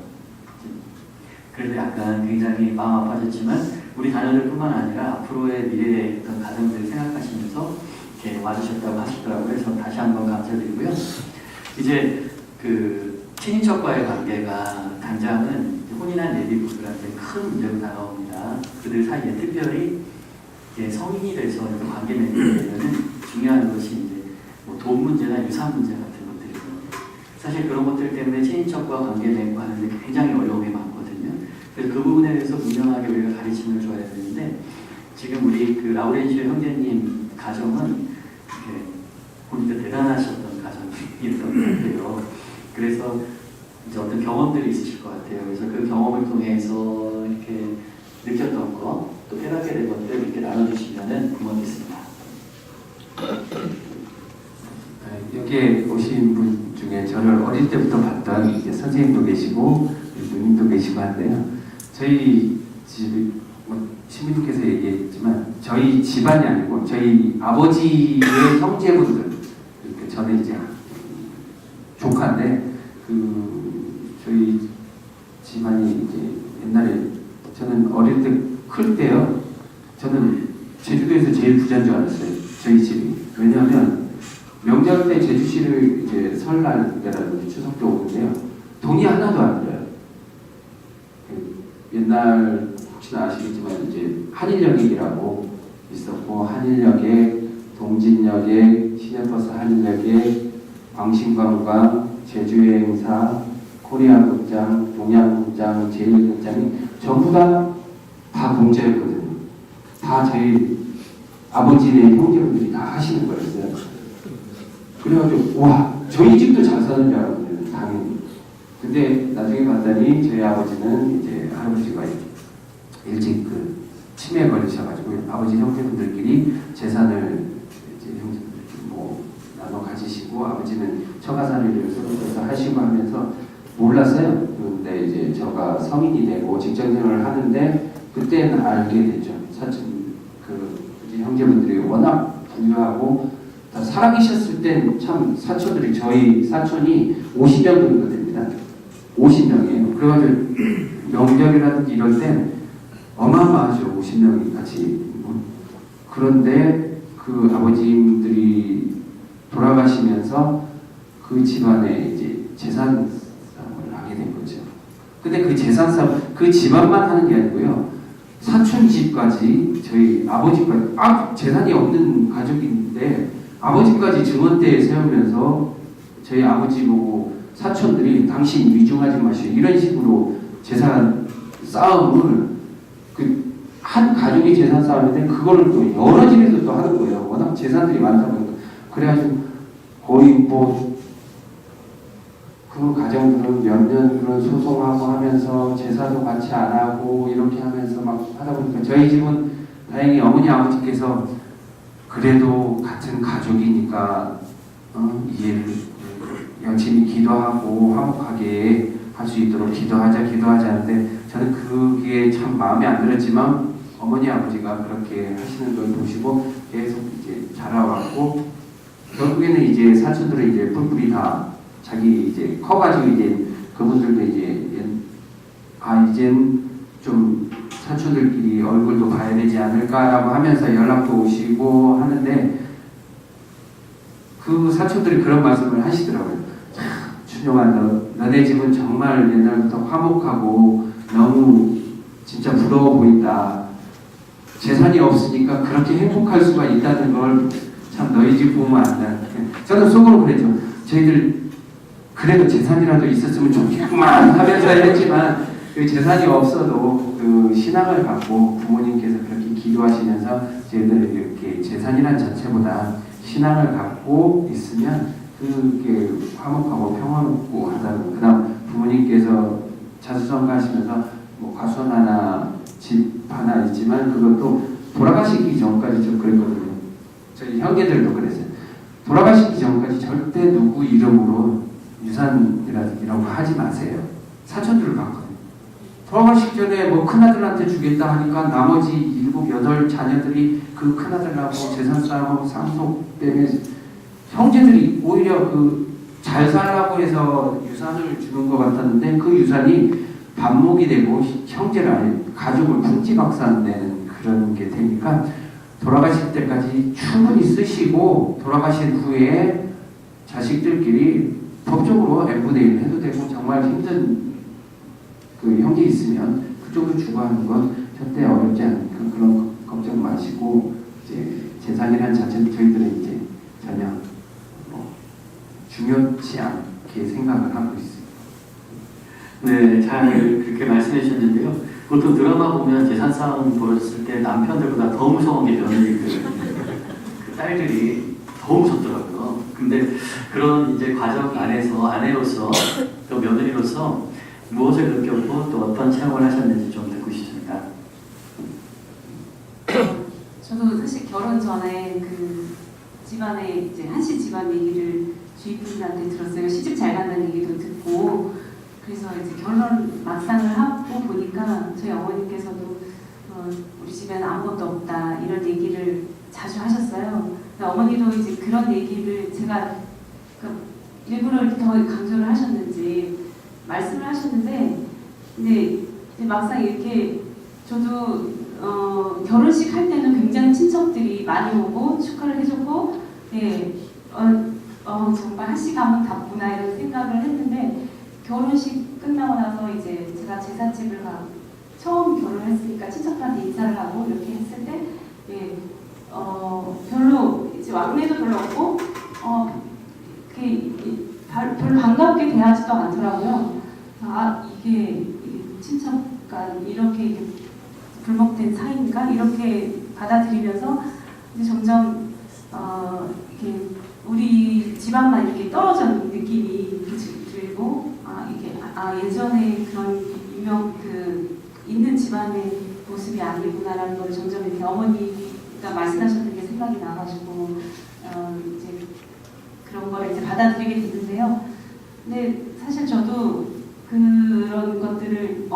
그래서 약간 굉장히 마음 아파졌지만 우리 자녀들뿐만 아니라 앞으로의 미래의 어떤 가정들을 생각하시면서 이렇게 와주셨다고 하시더라고요. 그래서 다시 한번 감사드리고요. 이제 그 친인척과의 관계가 당장은 혼인한 예비부부들한테 큰 문제로 다가옵니다. 그들 사이에 특별히 성인이 돼서 관계 맺는 데는 중요한 것이 이제 뭐 돈 문제나 유산 문제 같은 것들이거든요. 사실 그런 것들 때문에 친인척과 관계 맺고 하는데 굉장히 어려움이 많거든요. 그래서 그 부분에 대해서 분명하게 우리가 가르침을 줘야 되는데 지금 우리 그 라우렌시오 형제님 가정은 이렇게 보니까 대단하셨던 가정이었던 것 같아요. 그래서 이제 어떤 경험들이 있으실 것 같아요. 그래서 그 경험을 통해서 이렇게 느꼈던 거, 또 깨닫게 된 것들 이렇게 나눠주시면은 고맙겠습니다. 여기에 오신 분 중에 저를 어릴 때부터 봤던 이제 선생님도 계시고 누님도 계시고 한데요. 저희 집이 뭐 시민님께서 얘기했지만 저희 집안이 아니고 저희 아버지의 형제분들, 이렇게 저는 이제 조카인데 저희 집안이 이제 옛날에 저는 어릴 때 클 때요. 저는 제주도에서 제일 부자인 줄 알았어요. 저희 집이. 왜냐하면 명절 때 제주시를 이제 설날 때라든지 추석 때 오는데요. 돈이 하나도 안 들어요. 옛날 혹시나 아시겠지만 이제 한일역이라고 있었고 한일역에 동진역에 시내버스 한일역에 광신관광, 제주여행사, 코리아극장, 동양극장, 제일극장이 전부 다 공짜였거든요. 다 저희 아버지의 형제분들이 다 하시는 거였어요. 그래가지고 와 저희 집도 잘 사는 줄 알았거든요. 당연히. 근데 나중에 봤더니 저희 아버지는 이제 할아버지가 일찍 치매에 걸리셔가지고 아버지 형제분들끼리 재산을 이제 형제분들끼리 뭐 나눠 가지시고 아버지는 처가살이를 서로 하시고 하면서 몰랐어요. 근데 이제 저가 성인이 되고 직장생활을 하는데 그때는 알게 됐죠. 사촌 형제분들이 워낙 부유하고 다 살아계셨을 땐 참 사촌들이 저희 사촌이 50명 정도 됩니다. 50명이에요. 그래가지고 명절이라든지 이럴 땐 어마어마하죠. 50명이 같이. 그런데 그 아버님들이 돌아가시면서 그 집안에 이제 재산 싸움을 하게 된 거죠. 근데 그 재산 싸움, 그 집안만 하는 게 아니고요. 사촌 집까지 저희 아버지까지 재산이 없는 가족인데 아버지까지 증언대에 세우면서 저희 아버지 보고 사촌들이 당신 위중하지 마시오 이런 식으로 재산 싸움을 한 가족이 재산 싸움인데 그거를 또 여러 집에서 또 하는 거예요. 워낙 재산들이 많다 보니까 그래가지고 거의 뭐 그 가정들은 몇 년 그런 소송하고 하면서 제사도 같이 안 하고 이렇게 하면서 막 하다 보니까 저희 집은 다행히 어머니 아버지께서 그래도 같은 가족이니까 이해를 열심히 기도하고 화목하게 할 수 있도록 기도하자 하는데 저는 그게 참 마음에 안 들었지만 어머니 아버지가 그렇게 하시는 걸 보시고 계속 이제 자라왔고 결국에는 이제 사촌들은 이제 뿔뿔이 다 자기 이제 커가지고 이제 그분들도 이제 이젠 좀 사촌들끼리 얼굴도 봐야 되지 않을까라고 하면서 연락도 오시고 하는데 그 사촌들이 그런 말씀을 하시더라고요. 춘용아 너네 집은 정말 옛날부터 화목하고 너무 진짜 부러워 보인다. 재산이 없으니까 그렇게 행복할 수가 있다는 걸 참 너희 집 보면 안다. 저는 속으로 그랬죠. 저희들 그래도 재산이라도 있었으면 좋겠구만 하면서 했지만 그 재산이 없어도 그 신앙을 갖고 부모님께서 그렇게 기도하시면서 저희들 이렇게 재산이란 자체보다 신앙을 갖고 있으면 그게 화목하고 평화롭고 하다고 그다음 부모님께서 자수성가하시면서 뭐 가수원 하나 집 하나 있지만 그것도 돌아가시기 전까지 좀 그랬거든요. 저희 형제들도 그랬어요. 돌아가시기 전까지 절대 누구 이름으로 유산이라든지 이런 거 하지 마세요. 사촌들을 봤거든요. 돌아가시기 전에 뭐 큰아들한테 주겠다 하니까 나머지 7, 8 자녀들이 그 큰아들하고 재산 싸움하고 상속 때문에 형제들이 오히려 잘 살라고 해서 유산을 주는 것 같았는데 그 유산이 반목이 되고 형제를 아니 가족을 풍지박산내는 그런 게 되니까 돌아가실 때까지 충분히 쓰시고 돌아가신 후에 자식들끼리 법적으로 n분의 1 해도 되고 정말 힘든 그 형제 있으면 그쪽으로 주고 하는 건 절대 어렵지 않으니까 그런 걱정 마시고 이제 재산이라는 자체는 저희들은 이제 전혀 중요치 않게 생각을 하고 있습니다. 네, 잘 그렇게 말씀해 주셨는데요. 보통 드라마 보면 재산 싸움 벌어졌을 때 남편들보다 더 무서운 게 며느리 그 딸들이 더 무섭더라고요. 근데 그런 이제 과정 안에서 아내로서 또 며느리로서 무엇을 느꼈고 또 어떤 체험을 하셨는지 좀 듣고 싶습니다. 저도 사실 결혼 전에 그 집안에 이제 한씨 집안 얘기를 주위 분들한테 들었어요. 시집 잘 간다는 얘기도 듣고 그래서 이제 결혼 막상을 하고 보니까 저희 어머니께서도 우리 집에는 아무것도 없다 이런 얘기를 자주 하셨어요. 근데 어머니도 이제 그런 얘기를 제가 일부러 더 강조를 하셨는지 말씀을 하셨는데, 근데 이제 막상 이렇게 저도 결혼식 할 때는 굉장히 친척들이 많이 오고 축하를 해줬고, 예, 정말 한씨 가문 답구나 이런 생각을 했는데, 결혼식 끝나고 나서 이제 제가 제사집을 가고 처음 결혼을 했으니까 친척들한테 인사를 하고 이렇게 했을 때, 예, 별로 이제 왕래도 별로 없고, 별로 반갑게 대하지도 않더라고요. 아, 이게 친척 간 이렇게 불목된 사이인가 이렇게 받아들이면서 이제 점점 이렇게 우리 집안만 이렇게 떨어진 느낌이 들고, 이게 예전에 그런 있는 집안의 모습이 아니구나라는 걸 점점 이렇게 어머니가 말씀하셨던 게 생각이 나가지고 이제 그런 걸 이제 받아들이게 됐는데요. 근데 사실 저도 그런 것들을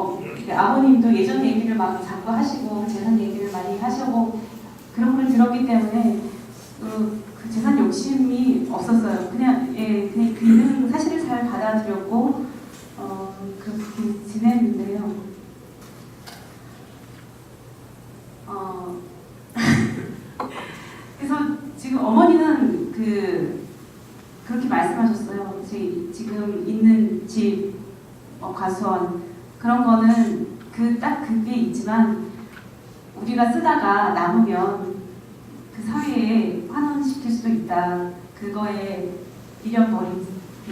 아버님도 예전 얘기를 막 자꾸 하시고 재산 얘기를 많이 하시고 그런 걸 들었기 때문에 그 재산 욕심이 없었어요. 그냥 그냥 그 있는 사실을 잘 받아들였고 그렇게 지냈는데요. 그래서 지금 어머니는 그렇게 말씀하셨어요. 지금 있는 집, 과수원 그런 거는 딱 그게 있지만 우리가 쓰다가 남으면 그 사회에 환원시킬 수도 있다. 그거에 미련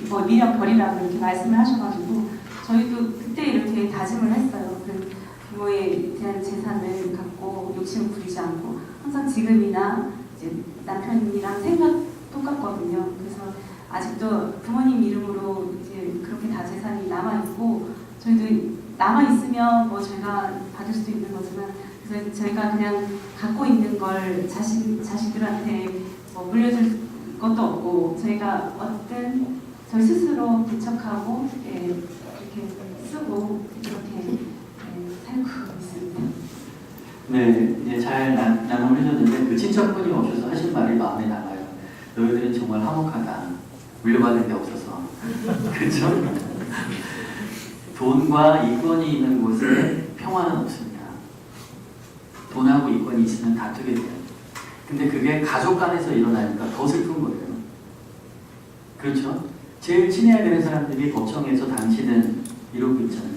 버리라고 이렇게 말씀을 하셔가지고 저희도 그때 이렇게 다짐을 했어요. 그 부모에 대한 재산을 갖고 욕심을 부리지 않고 항상 지금이나 이제 남편이랑 생각 똑같거든요. 그래서 아직도 부모님 이름으로 이제 그렇게 다 재산이 남아 있고 저희도 남아 있으면 뭐 저희가 받을 수도 있는 거지만 그래서 저희가 그냥 갖고 있는 걸 자식들한테 뭐 물려줄 것도 없고 저희가 어떤 저희 스스로 개척하고 이렇게 쓰고 이렇게 살고 있습니다. 네, 이제 잘 나눔을 해줬는데 그 친척분이 오셔서 하신 말이 마음에 남아요. 너희들은 정말 화목하다. 물려받은 게 없어서. 그렇죠? 돈과 이권이 있는 곳에 평화는 없습니다. 돈하고 이권이 있으면 다투게 돼요. 근데 그게 가족 간에서 일어나니까 더 슬픈 거예요. 그렇죠? 제일 친해야 되는 사람들이 법정에서 당신은 이러고 있잖아요.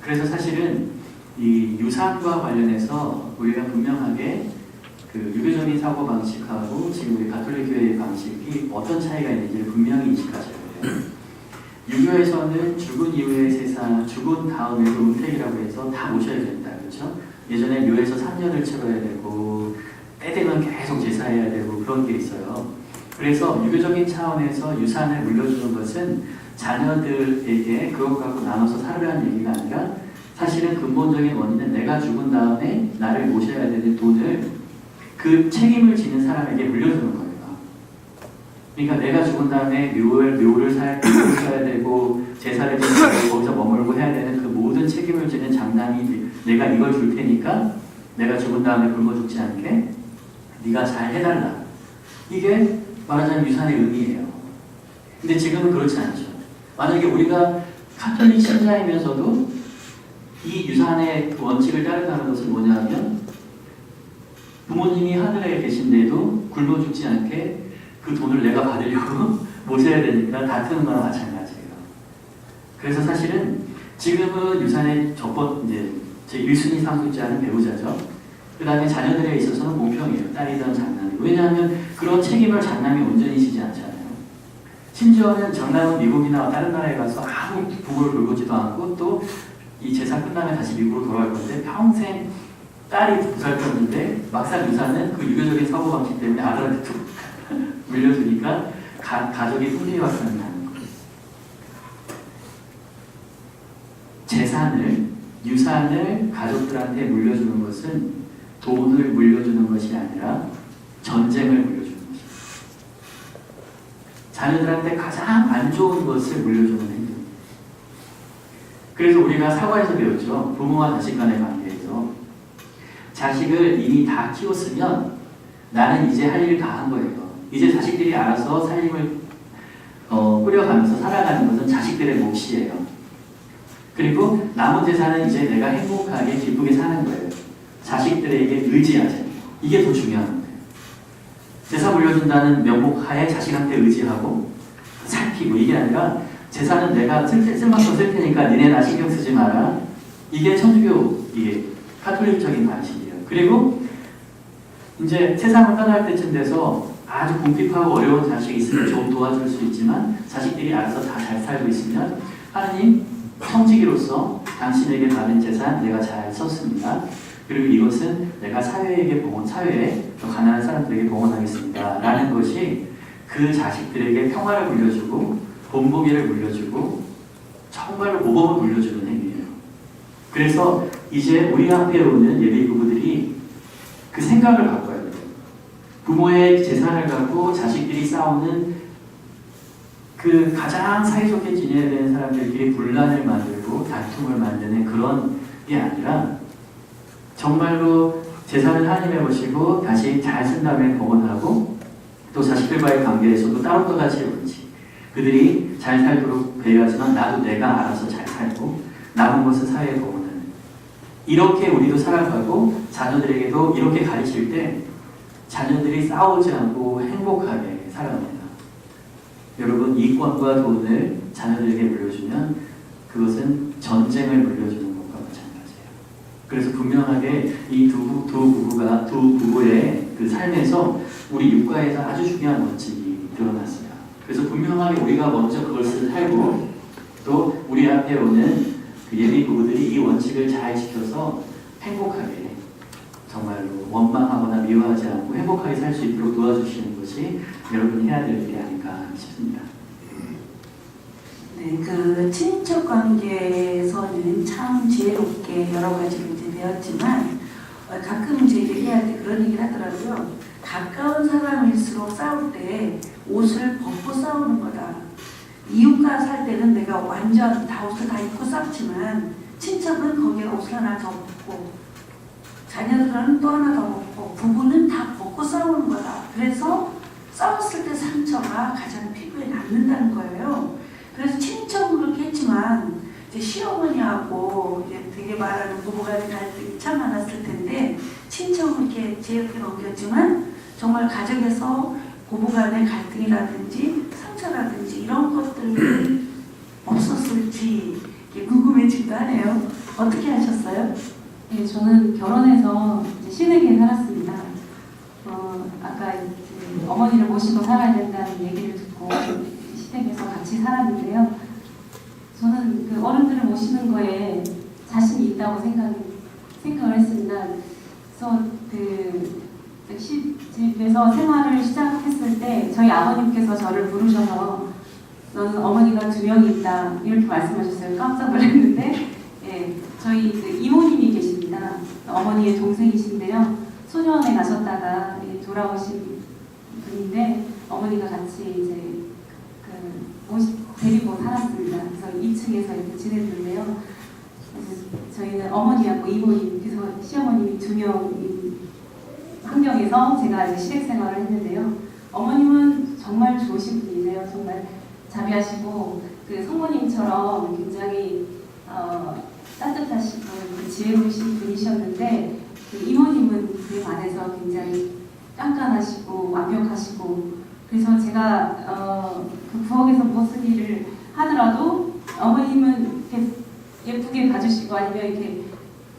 그래서 사실은 이 유산과 관련해서 우리가 분명하게 그 유교적인 사고 방식하고 지금 우리 가톨릭 교회의 방식이 어떤 차이가 있는지를 분명히 인식하셔야 돼요. 유교에서는 죽은 이후의 세상, 죽은 다음에도 은택이라고 해서 다 모셔야 된다. 그렇죠? 예전에 묘에서 3년을 치러야 되고 때 되면 계속 제사해야 되고 그런 게 있어요. 그래서 유교적인 차원에서 유산을 물려주는 것은 자녀들에게 그것 갖고 나눠서 살으라는 얘기가 아니라 사실은 근본적인 원인은 내가 죽은 다음에 나를 모셔야 되는 돈을 그 책임을 지는 사람에게 물려주는 거예요. 그러니까 내가 죽은 다음에 묘를 써야 되고 제사를 지내고 거기서 머물고 해야 되는 그 모든 책임을 지는 장남이 내가 이걸 줄 테니까 내가 죽은 다음에 굶어 죽지 않게 네가 잘 해달라. 이게 말하자면 유산의 의미예요. 근데 지금은 그렇지 않죠. 만약에 우리가 가톨릭 신자이면서도 이 유산의 원칙을 따른다는 것은 뭐냐면 부모님이 하늘에 계신데도 굶어 죽지 않게 그 돈을 내가 받으려고 모셔야 되니까 다투는 거랑 마찬가지예요. 그래서 사실은 지금은 유산의 이제 제 1순위 상속자는 배우자죠. 그 다음에 자녀들에 있어서는 공평해요. 딸이든 장남이. 왜냐하면 그런 책임을 장남이 온전히 지지 않잖아요. 심지어는 장남은 미국이나 다른 나라에 가서 아무 부모를 돌보지도 않고 또 이 제사 끝나면 다시 미국으로 돌아갈 건데 평생 딸이 보살폈는데 막상 유산은 그 유교적인 사고방식 때문에 아들한테 툭 물려주니까 가족이 풍비박산이 나는 거예요. 유산을 가족들한테 물려주는 것은 돈을 물려주는 것이 아니라 전쟁을 물려주는 것입니다. 자녀들한테 가장 안 좋은 것을 물려주는 행동. 그래서 우리가 사과에서 배웠죠. 부모와 자식 간의 관계에서 자식을 이미 다 키웠으면 나는 이제 할 일 다 한 거예요. 이제 자식들이 알아서 살림을 꾸려가면서 살아가는 것은 자식들의 몫이에요. 그리고 남은 재산은 이제 내가 행복하게 기쁘게 사는 거예요. 자식들에게 의지하지. 이게 더 중요한 거예요. 재산 물려준다는 명목하에 자식한테 의지하고 살피고, 이게 아니라 재산은 내가 쓸 만큼 쓸 테니까 니네 나 신경 쓰지 마라. 이게 천주교, 이게 카톨릭적인 방식이에요. 그리고 이제 세상을 떠날 때쯤 돼서 아주 궁핍하고 어려운 자식이 있으면 좀 도와줄 수 있지만 자식들이 알아서 다 잘 살고 있으면 하나님, 청지기로서 당신에게 받은 재산 내가 잘 썼습니다. 그리고 이것은 내가 사회에 더 가난한 사람들에게 봉헌하겠습니다. 라는 것이 그 자식들에게 평화를 물려주고 본보기를 물려주고 정말로 모범을 물려주는 행위예요. 그래서 이제 우리 앞에 오는 예비 부부들이 그 생각을 바꿔야 돼요. 부모의 재산을 갖고 자식들이 싸우는 그 가장 사이좋게 지내야 되는 사람들끼리 분란을 만들고 다툼을 만드는 그런 게 아니라 정말로 재산을 하나님의 것이고 다시 잘 쓴 다음에 봉헌하고 또 자식들과의 관계에서도 따로 떠나지 않지. 그들이 잘 살도록 배려하지만 나도 내가 알아서 잘 살고 남은 것은 사회에 봉헌하는. 이렇게 우리도 살아가고 자녀들에게도 이렇게 가르칠 때 자녀들이 싸우지 않고 행복하게 살아갑니다. 여러분, 이권과 돈을 자녀들에게 물려주면 그것은 전쟁을 물려주는 것과 마찬가지예요. 그래서 분명하게 이 두 부부의 그 삶에서 우리 육가에서 아주 중요한 원칙이 드러났어요. 그래서 분명하게 우리가 먼저 그것을 살고 또 우리 앞에 오는 그 예비 부부들이 이 원칙을 잘 지켜서 행복하게, 정말로 원망하거나 미워하지 않고 행복하게 살 수 있도록 도와주시는 것이 여러분이 해야 될 일이 아닐까 싶습니다. 네, 그 친인척 관계에서는 참 지혜롭게 여러 가지를 이제 배웠지만 가끔 이제 얘기할 때 그런 얘기를 하더라고요. 가까운 사람일수록 싸울 때 옷을 벗고 싸우는 거다. 이웃과 살 때는 내가 완전 다 옷을 다 입고 싸웠지만 친척은 거기에 옷을 하나 더 벗고 자녀들은 또 하나 더 벗고 부부는 다 벗고 싸우는 거다. 그래서 싸웠을 때 상처가 가장 피부에 남는다는 거예요. 그래서 친척은 그렇게 했지만 이제 시어머니하고 이제 되게 말하는 부부간의 갈등이 참 많았을 텐데 친척은 이렇게 지혜롭게 넘겼지만 정말 가정에서 부부간의 갈등이라든지 상처라든지 이런 것들이 없었을지 궁금해지기도 하네요. 어떻게 하셨어요? 네, 저는 결혼해서 이제 시댁에 살았습니다. 아까 이제 어머니를 모시고 살아야 된다는 얘기를 듣고 시댁에서 같이 살았는데요. 저는 그 어른들을 모시는 거에 자신이 있다고 생각을 했습니다. 그래서 그 시집에서 생활을 시작했을 때 저희 아버님께서 저를 부르셔서 너는 어머니가 2명이 있다 이렇게 말씀하셨어요. 깜짝 놀랐는데 예, 저희 그 이모님이 계십니다. 어머니의 동생이신데요. 소년에 가셨다가 돌아오신 분인데 어머니가 같이 이제 데리고 살았습니다. 그래서 2층에서 이렇게 지냈는데요. 저희는 어머니하고 이모님, 그래서 시어머님이 2명인 환경에서 제가 이제 시댁 생활을 했는데요. 어머님은 정말 좋으신 분이세요. 정말 자비하시고 그 성모님처럼 굉장히 따뜻하시고 지혜로우신 분이셨는데 그 이모님은 그에 반해서 굉장히 깐깐하시고 완벽하시고 그래서 제가 그 부엌에서 무슨 일을 하더라도 어머님은 이렇게 예쁘게 봐주시고 아니면 이렇게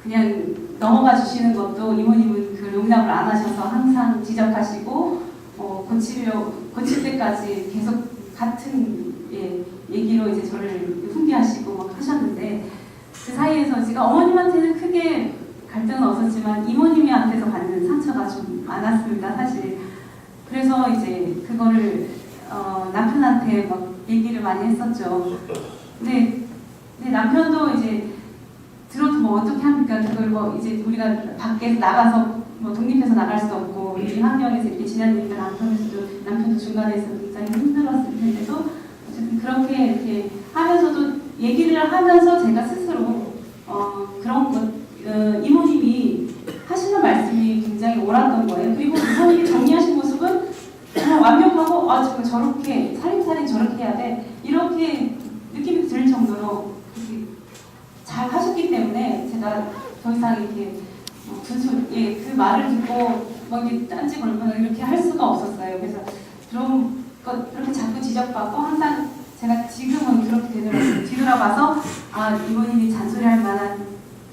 그냥 넘어가 주시는 것도 이모님은 그 용납을 안 하셔서 항상 지적하시고 고칠 때까지 계속 같은 얘기로 이제 저를 훈계하시고 막 하셨는데 그 사이에서 제가 어머님한테는 크게 갈등은 없었지만 이모님한테서 받는 상처가 좀 많았습니다, 사실. 그래서 이제 그거를 남편한테 막 얘기를 많이 했었죠. 근데 남편도 이제 들어도 뭐 어떻게 합니까? 그걸 뭐 이제 우리가 밖에서 나가서 뭐 독립해서 나갈 수도 없고 이 환경에서 이렇게 지내니까 남편도 중간에서 굉장히 힘들었을 텐데도 어쨌든 그렇게 이렇게 하면서도 얘기를 하면서 제가 스스로 그런 것 이모님이 하시는 말씀이 굉장히 옳았던 거예요. 그리고 이모님이 정리하신 모습은 정말 완벽하고 지금 저렇게 살림살이 저렇게 해야 돼 이렇게 느낌이 들 정도로 그렇게 잘 하셨기 때문에 제가 더 이상 이렇게 그 말을 듣고 뭐 이렇게 딴지 걸거나 이렇게 할 수가 없었어요. 그래서 그런 것 그렇게 자꾸 지적받고 항상 제가 지금은 그렇게 되더라고요. 뒤돌아봐서 이모님이 잔소리할 만한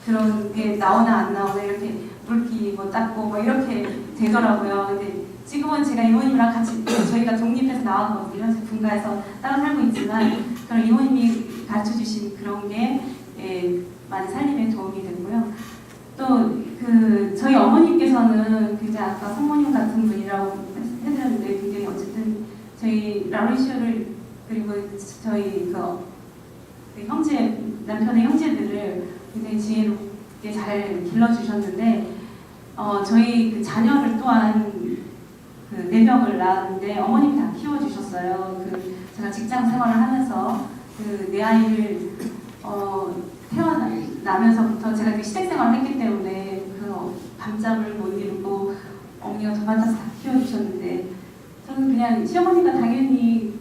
그런 게 나오나 안 나오나 이렇게 물기 뭐 닦고 뭐 이렇게 되더라고요. 근데 지금은 제가 이모님이랑 같이 저희가 독립해서 나왔거든요. 분가해서 따로 살고 있지만 그런 이모님이 가르쳐 주신 그런 게 많이 살림에 도움이 되고요. 또 저희 어머님께서는 굉장히 아까 성모님 같은 분이라고 해드렸는데 굉장히 어쨌든 저희 라루시오를 그리고 저희 형제 남편의 형제들을 굉장히 지혜롭게 잘 길러주셨는데 저희 자녀를 또한 4명을 낳았는데 어머님이 다 키워주셨어요. 제가 직장 생활을 하면서 내 아이를 태어나면서부터 제가 시댁 생활을 했기 때문에 밤잠을 못 이루고 어머니가 도맡아서 다 키워주셨는데 저는 그냥 시어머니가 당연히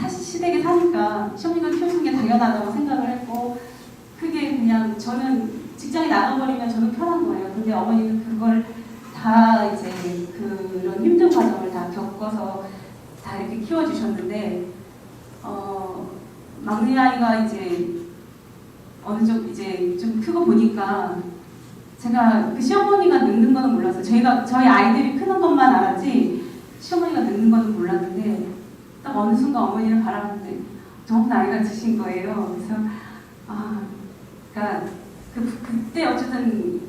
시댁에 사니까 시어머니가 키워준 게 당연하다고 생각을 했고 그게 그냥 저는 직장에 나가버리면 저는 편한 거예요. 근데 어머니는 그걸 다 이제 그런 힘든 과정을 다 겪어서 다 이렇게 키워주셨는데 막내 아이가 이제 어느 정도 이제 좀 크고 보니까 제가 시어머니가 늙는 거는 몰랐어요. 저희 아이들이 크는 것만 알았지 시어머니가 늙는 거는 몰랐는데 딱 어느 순간 어머니를 바라보는데 너무 나이가 드신 거예요. 그래서 그러니까 그때 어쨌든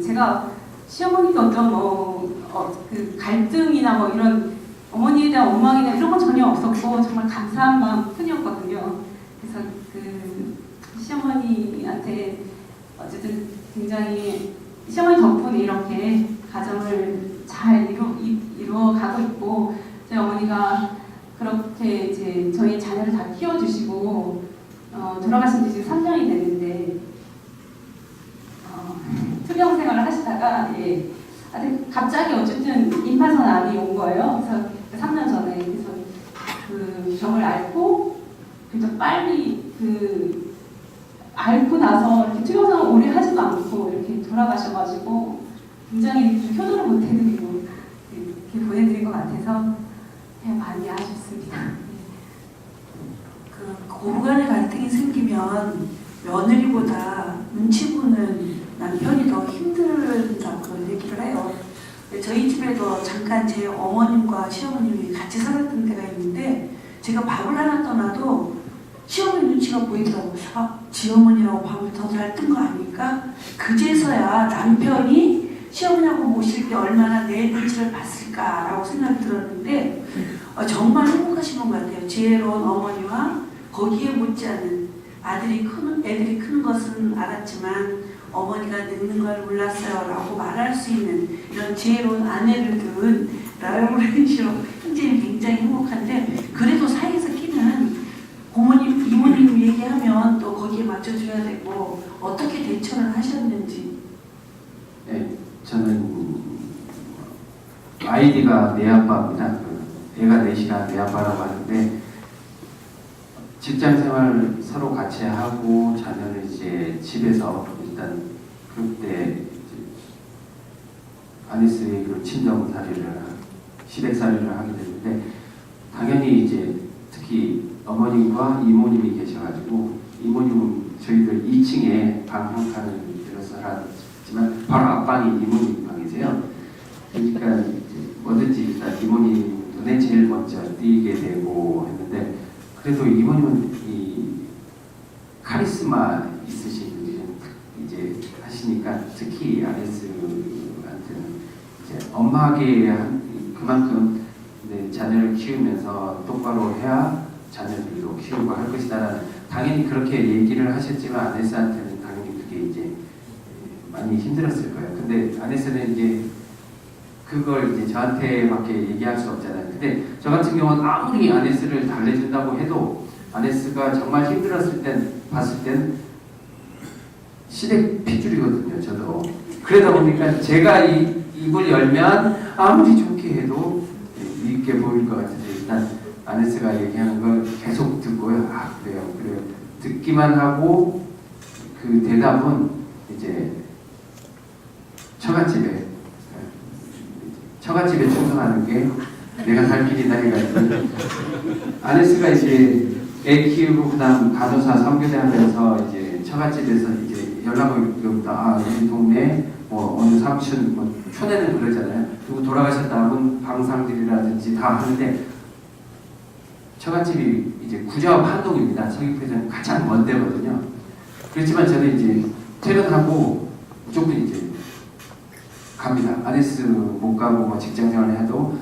제가 시어머니가 어떤 갈등이나 뭐 이런 어머니에 대한 원망이나 이런 건 전혀 없었고 정말 감사한 마음 뿐이었거든요. 그래서 시어머니한테 어쨌든 굉장히 시어머니 덕분에 이렇게 가정을 잘 이루어가고 있고 저희 어머니가 그렇게 이제 저희 자녀를 다 키워주시고 돌아가신 지 지금 3년이 됐는데 투병 생활을 하시다가 갑자기 어쨌든 임파선 암이 온 거예요. 그래서 3년 전에 그래서 그 병을 앓고 그래도 빨리 앓고 나서 이렇게 투병 생활 오래 하지도 않고 이렇게 돌아가셔가지고 굉장히 효도를 못 해드리고 이렇게 보내드린 것 같아서 많이 아쉽습니다. 고부간의 갈등이 생기면 며느리보다 눈치 보는 남편이 더 힘들다고 그런 얘기를 해요. 저희 집에도 잠깐 제 어머님과 시어머님이 같이 살았던 때가 있는데 제가 밥을 하나 떠나도 시어머니 눈치가 보이더라고요. 지어머니라고 밥을 더 잘 뜬 거 아닙니까? 그제서야 남편이 시어머니하고 모실 때 얼마나 내 눈치를 봤을까라고 생각이 들었는데 정말 행복하신 것 같아요. 지혜로운 어머니와 거기에 못지않은 애들이 크는 것은 알았지만 어머니가 늙는 걸 몰랐어요 라고 말할 수 있는 이런 지혜로운 아내를 둔 라우렌시오 형제는 굉장히 행복한데 그래도 사이에서 끼는 고모님, 이모님 얘기하면 또 거기에 맞춰줘야 되고 어떻게 대처를 하셨는지. 네, 저는 아이디가 내 아빠입니다. 애가 넷이라 내 아빠라고 하는데 직장 생활 서로 같이 하고 자녀를 이제 집에서 일단 그때 아네스의 친정살이를 시댁살이를 하게 됐는데 당연히 이제 특히 어머님과 이모님이 계셔가지고 이모님은 저희들 2층에 방 한 칸을 들어서 살았지만 바로 앞방이 이모님 방이세요. 그러니까 이제 뭐든지 일단 이모님 눈에 제일 먼저 띄게 되고 했는데 그래도 이모님은 이 카리스마 있으신 분이 이제 하시니까 특히 아네스한테는 이제 엄마에게 그만큼 자녀를 키우면서 똑바로 해야 자녀들도 키우고 할 것이다라는 당연히 그렇게 얘기를 하셨지만 아네스한테는 당연히 그게 이제 많이 힘들었을 거예요. 근데 아네스는 이제 그걸 이제 저한테밖에 얘기할 수 없잖아요. 근데 저 같은 경우는 아무리 아네스를 달래준다고 해도 아네스가 정말 힘들었을 땐 봤을 땐 시댁 핏줄이거든요. 저도 그러다 보니까 제가 입을 열면 아무리 좋게 해도 있게 보일 것 같은데 일단 아네스가 얘기하는 걸 계속 듣고요. 아 그래요. 듣기만 하고 그 대답은 이제 처갓집에 충성하는 게 내가 살 길이다 해가지고 아네스가 이제 애 키우고 그다음 간호사 선교대 하면서 이제 처갓집에서 이제 연락을 오다 우리 동네 뭐 어느 삼촌 뭐 촌에는 그러잖아요. 누구 돌아가셨다 하면 방상들이라든지 다 하는데 처갓집이 이제 구좌읍 한동입니다. 서귀포에서는 가장 먼 데거든요. 그렇지만 저는 이제 퇴근하고 무조건 이제 갑니다. 아네스 못 가고 뭐 직장생활을 해도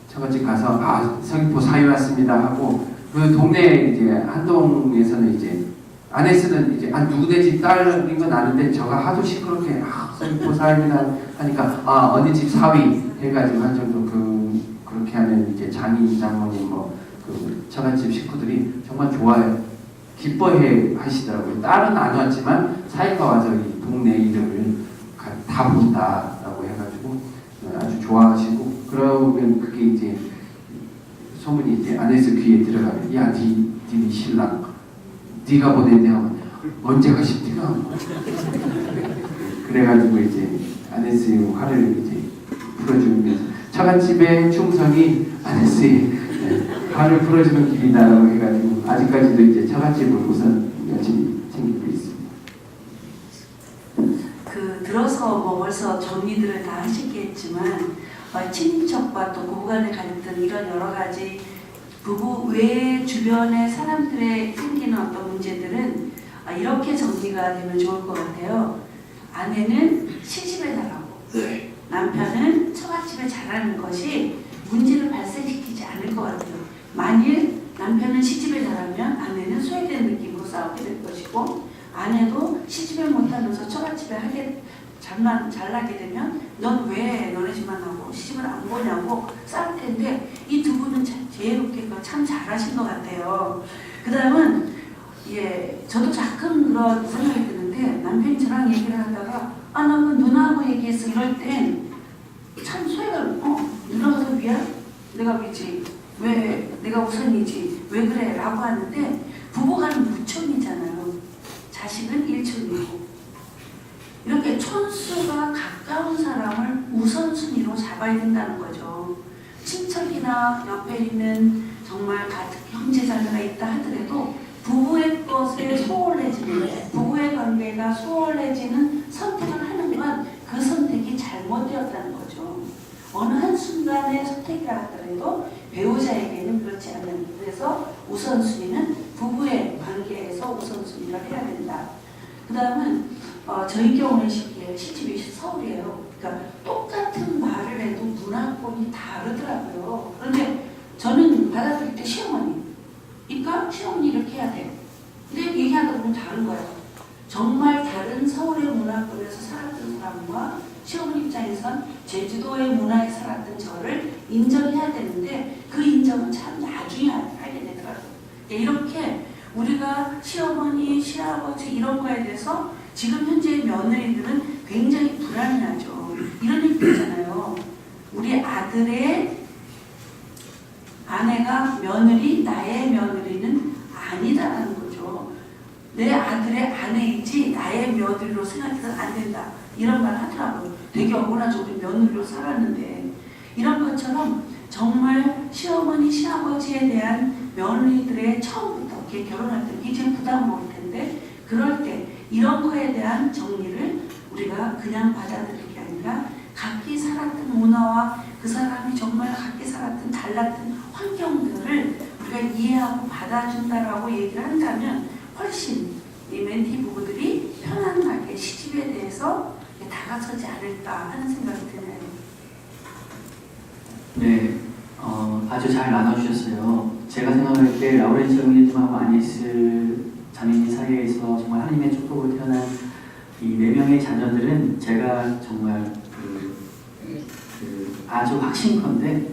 처갓집 가서 아 서귀포 사위 왔습니다 하고 그 동네 이제 한동에서는 이제 아네스는 이제 누구네 집 딸인 건 아는데 저가 하도 시끄럽게 서귀포 사위입니다 하니까 어느 집 사위 해가지고 한 정도 그렇게 하면 이제 장인 장모님 뭐 그 처갓집 식구들이 정말 좋아해 기뻐해 하시더라고요. 딸은 안 왔지만 사위가 와서 이 동네 이름을 다 본다라고 해가지고 아주 좋아하시고 그러면 그게 이제 소문이 이제 아네스 귀에 들어가면 야 니 신랑 네가 보낸대 하면 언제 가십니까? 그래가지고 이제 아네스의 화를 이제 풀어주면서 처갓집의 충성이 아네스의 화를 풀어주는 길이다라고 해가지고 아직까지도 이제 처갓집을 우선 열심히 챙기고 있습니다. 들어서 뭐 벌써 정리들을 다 하시겠지만 친인척과 또 고부간의 갈등 이런 여러 가지 부부 외 주변의 사람들의 생기는 어떤 문제들은 이렇게 정리가 되면 좋을 것 같아요. 아내는 시집에 잘하고 남편은 처갓집에 잘하는 것이 문제를 발생시키지 않을 것 같아요. 만일 남편은 시집에 잘하면 아내는 소외된 느낌으로 싸우게 될 것이고 아내도 시집을 못하면서 처갓집에 잘나게 되면 넌 왜 너네 집만 하고 시집을 안 보냐고 싸울 텐데 이 두 분은 지혜롭게 참 잘하신 것 같아요. 그 다음은 저도 가끔 그런 생각이 드는데 남편이 저랑 얘기를 하다가 나 그 누나하고 얘기했어 이럴 땐 참 소외가 누나가 더 위야? 내가 왜지? 왜 내가 우선이지? 왜 그래? 라고 하는데 부부간은 무촌이잖아요. 자식은 일촌이고 이렇게 촌수가 가까운 사람을 우선순위로 잡아야 된다는 거죠. 친척이나 옆에 있는 정말 같은 형제자매가 있다 하더라도 부부의 것에 소홀해지는 부부의 관계가 소홀해지는 선택을 하는 건 그 선택이 잘못되었다는 거죠. 어느 한순간의 선택이라 하더라도 배우자에게는 그렇지 않는 그래서 우선순위는 부부의 관계에서 우선순위를 해야 된다. 그 다음은 저희 경우는 시집이 서울이에요. 그러니까 똑같은 말을 해도 문화권이 다르더라고요. 그런데 저는 받아들일 때 시어머니 그러니까 시어머니 이렇게 해야 돼. 근데 얘기하다 보면 다른 거예요. 정말 다른 서울의 문화권에서 살았던 사람과 시어머니 입장에선 제주도의 문화에 살았던 저를 인정해야 되는데 그 인정은 참 나중에 하게 되더라고요. 이렇게 우리가 시어머니, 시아버지 이런 거에 대해서 지금 현재의 며느리들은 굉장히 불안해하죠. 이런 얘기 있잖아요. 우리 아들의 아내가 며느리, 나의 며느리는 아니다라는 거죠. 내 아들의 아내이지 나의 며느리로 생각해서는 안 된다. 이런 말 하더라고요. 되게 억울하죠. 우리 며느리로 살았는데. 이런 것처럼 정말 시어머니, 시아버지에 대한 며느리들의 처음부터 이렇게 결혼할 때 이제 부담 먹을 텐데 그럴 때 이런 거에 대한 정리를 우리가 그냥 받아들일 게 아니라 각기 살았던 문화와 그 사람이 정말 각기 살았던 달랐던 환경들을 우리가 이해하고 받아준다라고 얘기를 한다면 훨씬 이 멘티 부부들이 편안하게 시집에 대해서 다가서지 않을까 하는 생각이 드네요. 네, 아주 잘 나눠주셨어요. 제가 생각할 때 라우렌스 형님하고 아니스 자매님 사이에서 정말 하나님의 축복으로 태어난 이 4명의 자녀들은 제가 정말 아주 확신컨대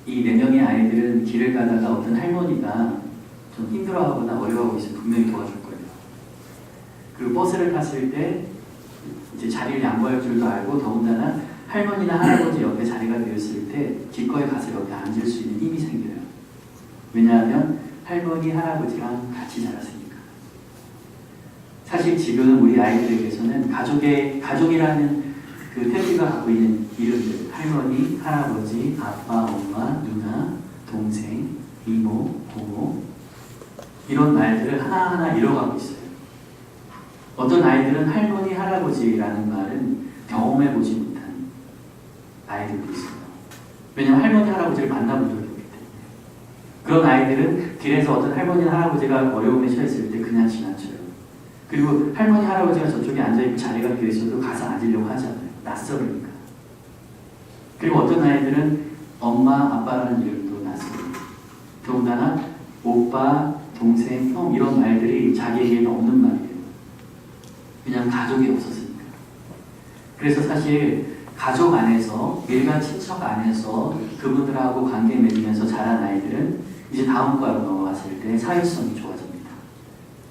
이 4명의 아이들은 길을 가다가 어떤 할머니가 좀 힘들어하거나 어려워하고 있으면 분명히 도와줄 거예요. 그리고 버스를 탔을 때 이제 자리를 양보할 줄도 알고 더군다나 할머니나 할아버지 옆에 자리가 비었을 때 기꺼이 가서 옆에 앉을 수 있는 힘이 생겨요. 왜냐하면 할머니, 할아버지랑 같이 자랐으니까. 사실 지금 우리 아이들에게서는 가족이라는 그 태도가 갖고 있는 이름들, 할머니, 할아버지, 아빠, 엄마, 누나, 동생, 이모, 고모, 이런 말들을 하나하나 잃어가고 있어요. 어떤 아이들은 할머니, 할아버지라는 말은 경험해보지 못한 아이들도 있어요. 왜냐하면 할머니, 할아버지를 만나본 적이 없기 때문에. 그런 아이들은 길에서 어떤 할머니나 할아버지가 어려움에 처했을 때 그냥 지나쳐요. 그리고 할머니, 할아버지가 저쪽에 앉아있고 자리가 비어있어도 가서 앉으려고 하잖아요. 낯설으니까. 그리고 어떤 아이들은 엄마, 아빠라는 이름도 낯설어요. 더군다나 오빠, 동생, 형 이런 말들이 자기에게는 없는 말이에요. 그냥 가족이 없었으니까. 그래서 사실 가족 안에서, 일가 친척 안에서 그분들하고 관계 맺으면서 자란 아이들은 이제 다음 과로 넘어갔을 때 사회성이 좋아집니다.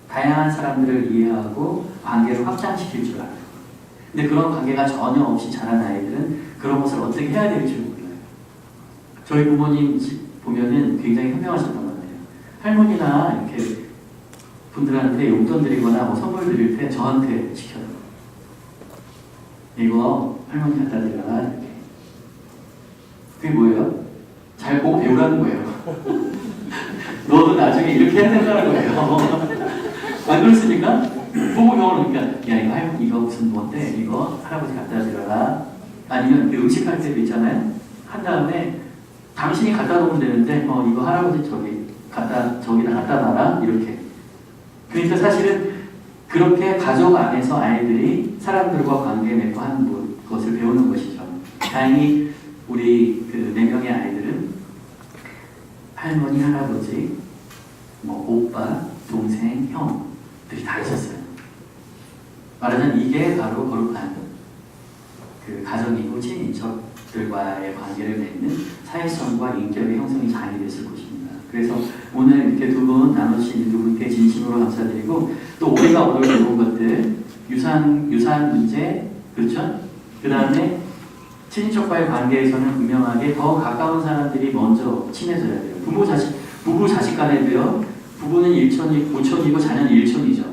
다양한 사람들을 이해하고 관계를 확장시킬 줄 알아요. 근데 그런 관계가 전혀 없이 자란 아이들은 그런 것을 어떻게 해야 될지 몰라요. 저희 부모님 집 보면은 굉장히 현명하셨던 것 같아요. 할머니나 이렇게 분들한테 용돈 드리거나 뭐 선물 드릴 때 저한테 시켜요. 이거 할머니 갖다 드려라 이렇게. 그게 뭐예요? 잘 보고 배우라는 거예요. 너도 나중에 이렇게 해야 된다는 거예요. 안 그렇습니까? 보고 배우니까 야 이거 할머니 이거 무슨 뭔데 이거 할아버지 갖다 드려라. 아니면 그 음식할 때도 있잖아요. 한 다음에 당신이 갖다 놓으면 되는데 이거 할아버지 저기다 갖다 놔라 이렇게. 그러니까 사실은 그렇게 가족 안에서 아이들이 사람들과 관계 맺고 하는 것을 배우는 것이죠. 다행히 우리 그 4명의 아이들은 할머니, 할아버지, 뭐 오빠, 동생, 형들이 다 있었어요. 말하자면 이게 바로 거룩한 그 가정이고 친인척들과의 관계를 맺는 사회성과 인격의 형성이 잘 됐을 것입니다. 그래서 오늘 이렇게 두 분 나눠주신 두 분께 진심으로 감사드리고 또 우리가 오늘 배운 것들 유산 문제 그렇죠? 그 다음에 친인척과의 관계에서는 분명하게 더 가까운 사람들이 먼저 친해져야 돼요. 부부 자식 간에도요. 부부는 5촌이고 자녀는 1촌이죠.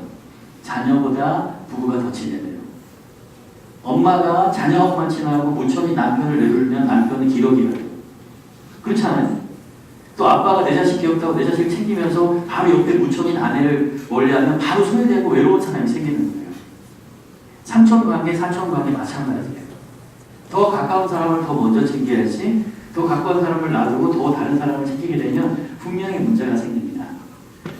자녀보다 부부가 더 친해져요. 엄마가 자녀만 친하고 무촌이 남편을 내돌면 남편은 기러기가 돼요. 그렇지 않아요? 또 아빠가 내 자식 귀엽다고 내 자식을 챙기면서 바로 옆에 무촌인 아내를 멀리하면 바로 소외되고 외로운 사람이 생기는 거예요. 삼촌관계, 사촌관계 마찬가지예요. 더 가까운 사람을 더 먼저 챙겨야지 더 가까운 사람을 놔두고 더 다른 사람을 챙기게 되면 분명히 문제가 생깁니다.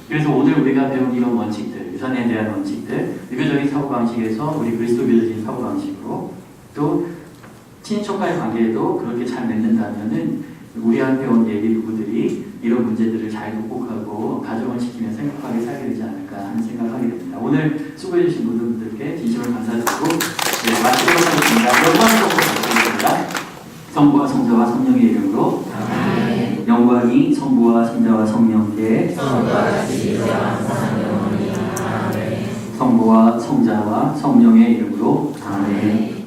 그래서 오늘 우리가 배운 이런 원칙들, 유산에 대한 원칙들, 유교적인 사고방식에서 우리 그리스도교적인 사고방식으로 또 친인척과의 관계에도 그렇게 잘 맺는다면은 우리한테 온 예비 부부들이 이런 문제들을 잘 극복하고 가정을 지키면서 행복하게 살게 되지 않을까 하는 생각을 하게 됩니다. 오늘 수고해주신 모든 분들께 진심으로 감사드리고 마치도록 하겠습니다. 영광 부탁드립니다. 성부와 성자와 성령의 이름으로 아멘. 영광이 성부와 성자와 성령께 성부와 성자와 성령의 이름으로 아멘.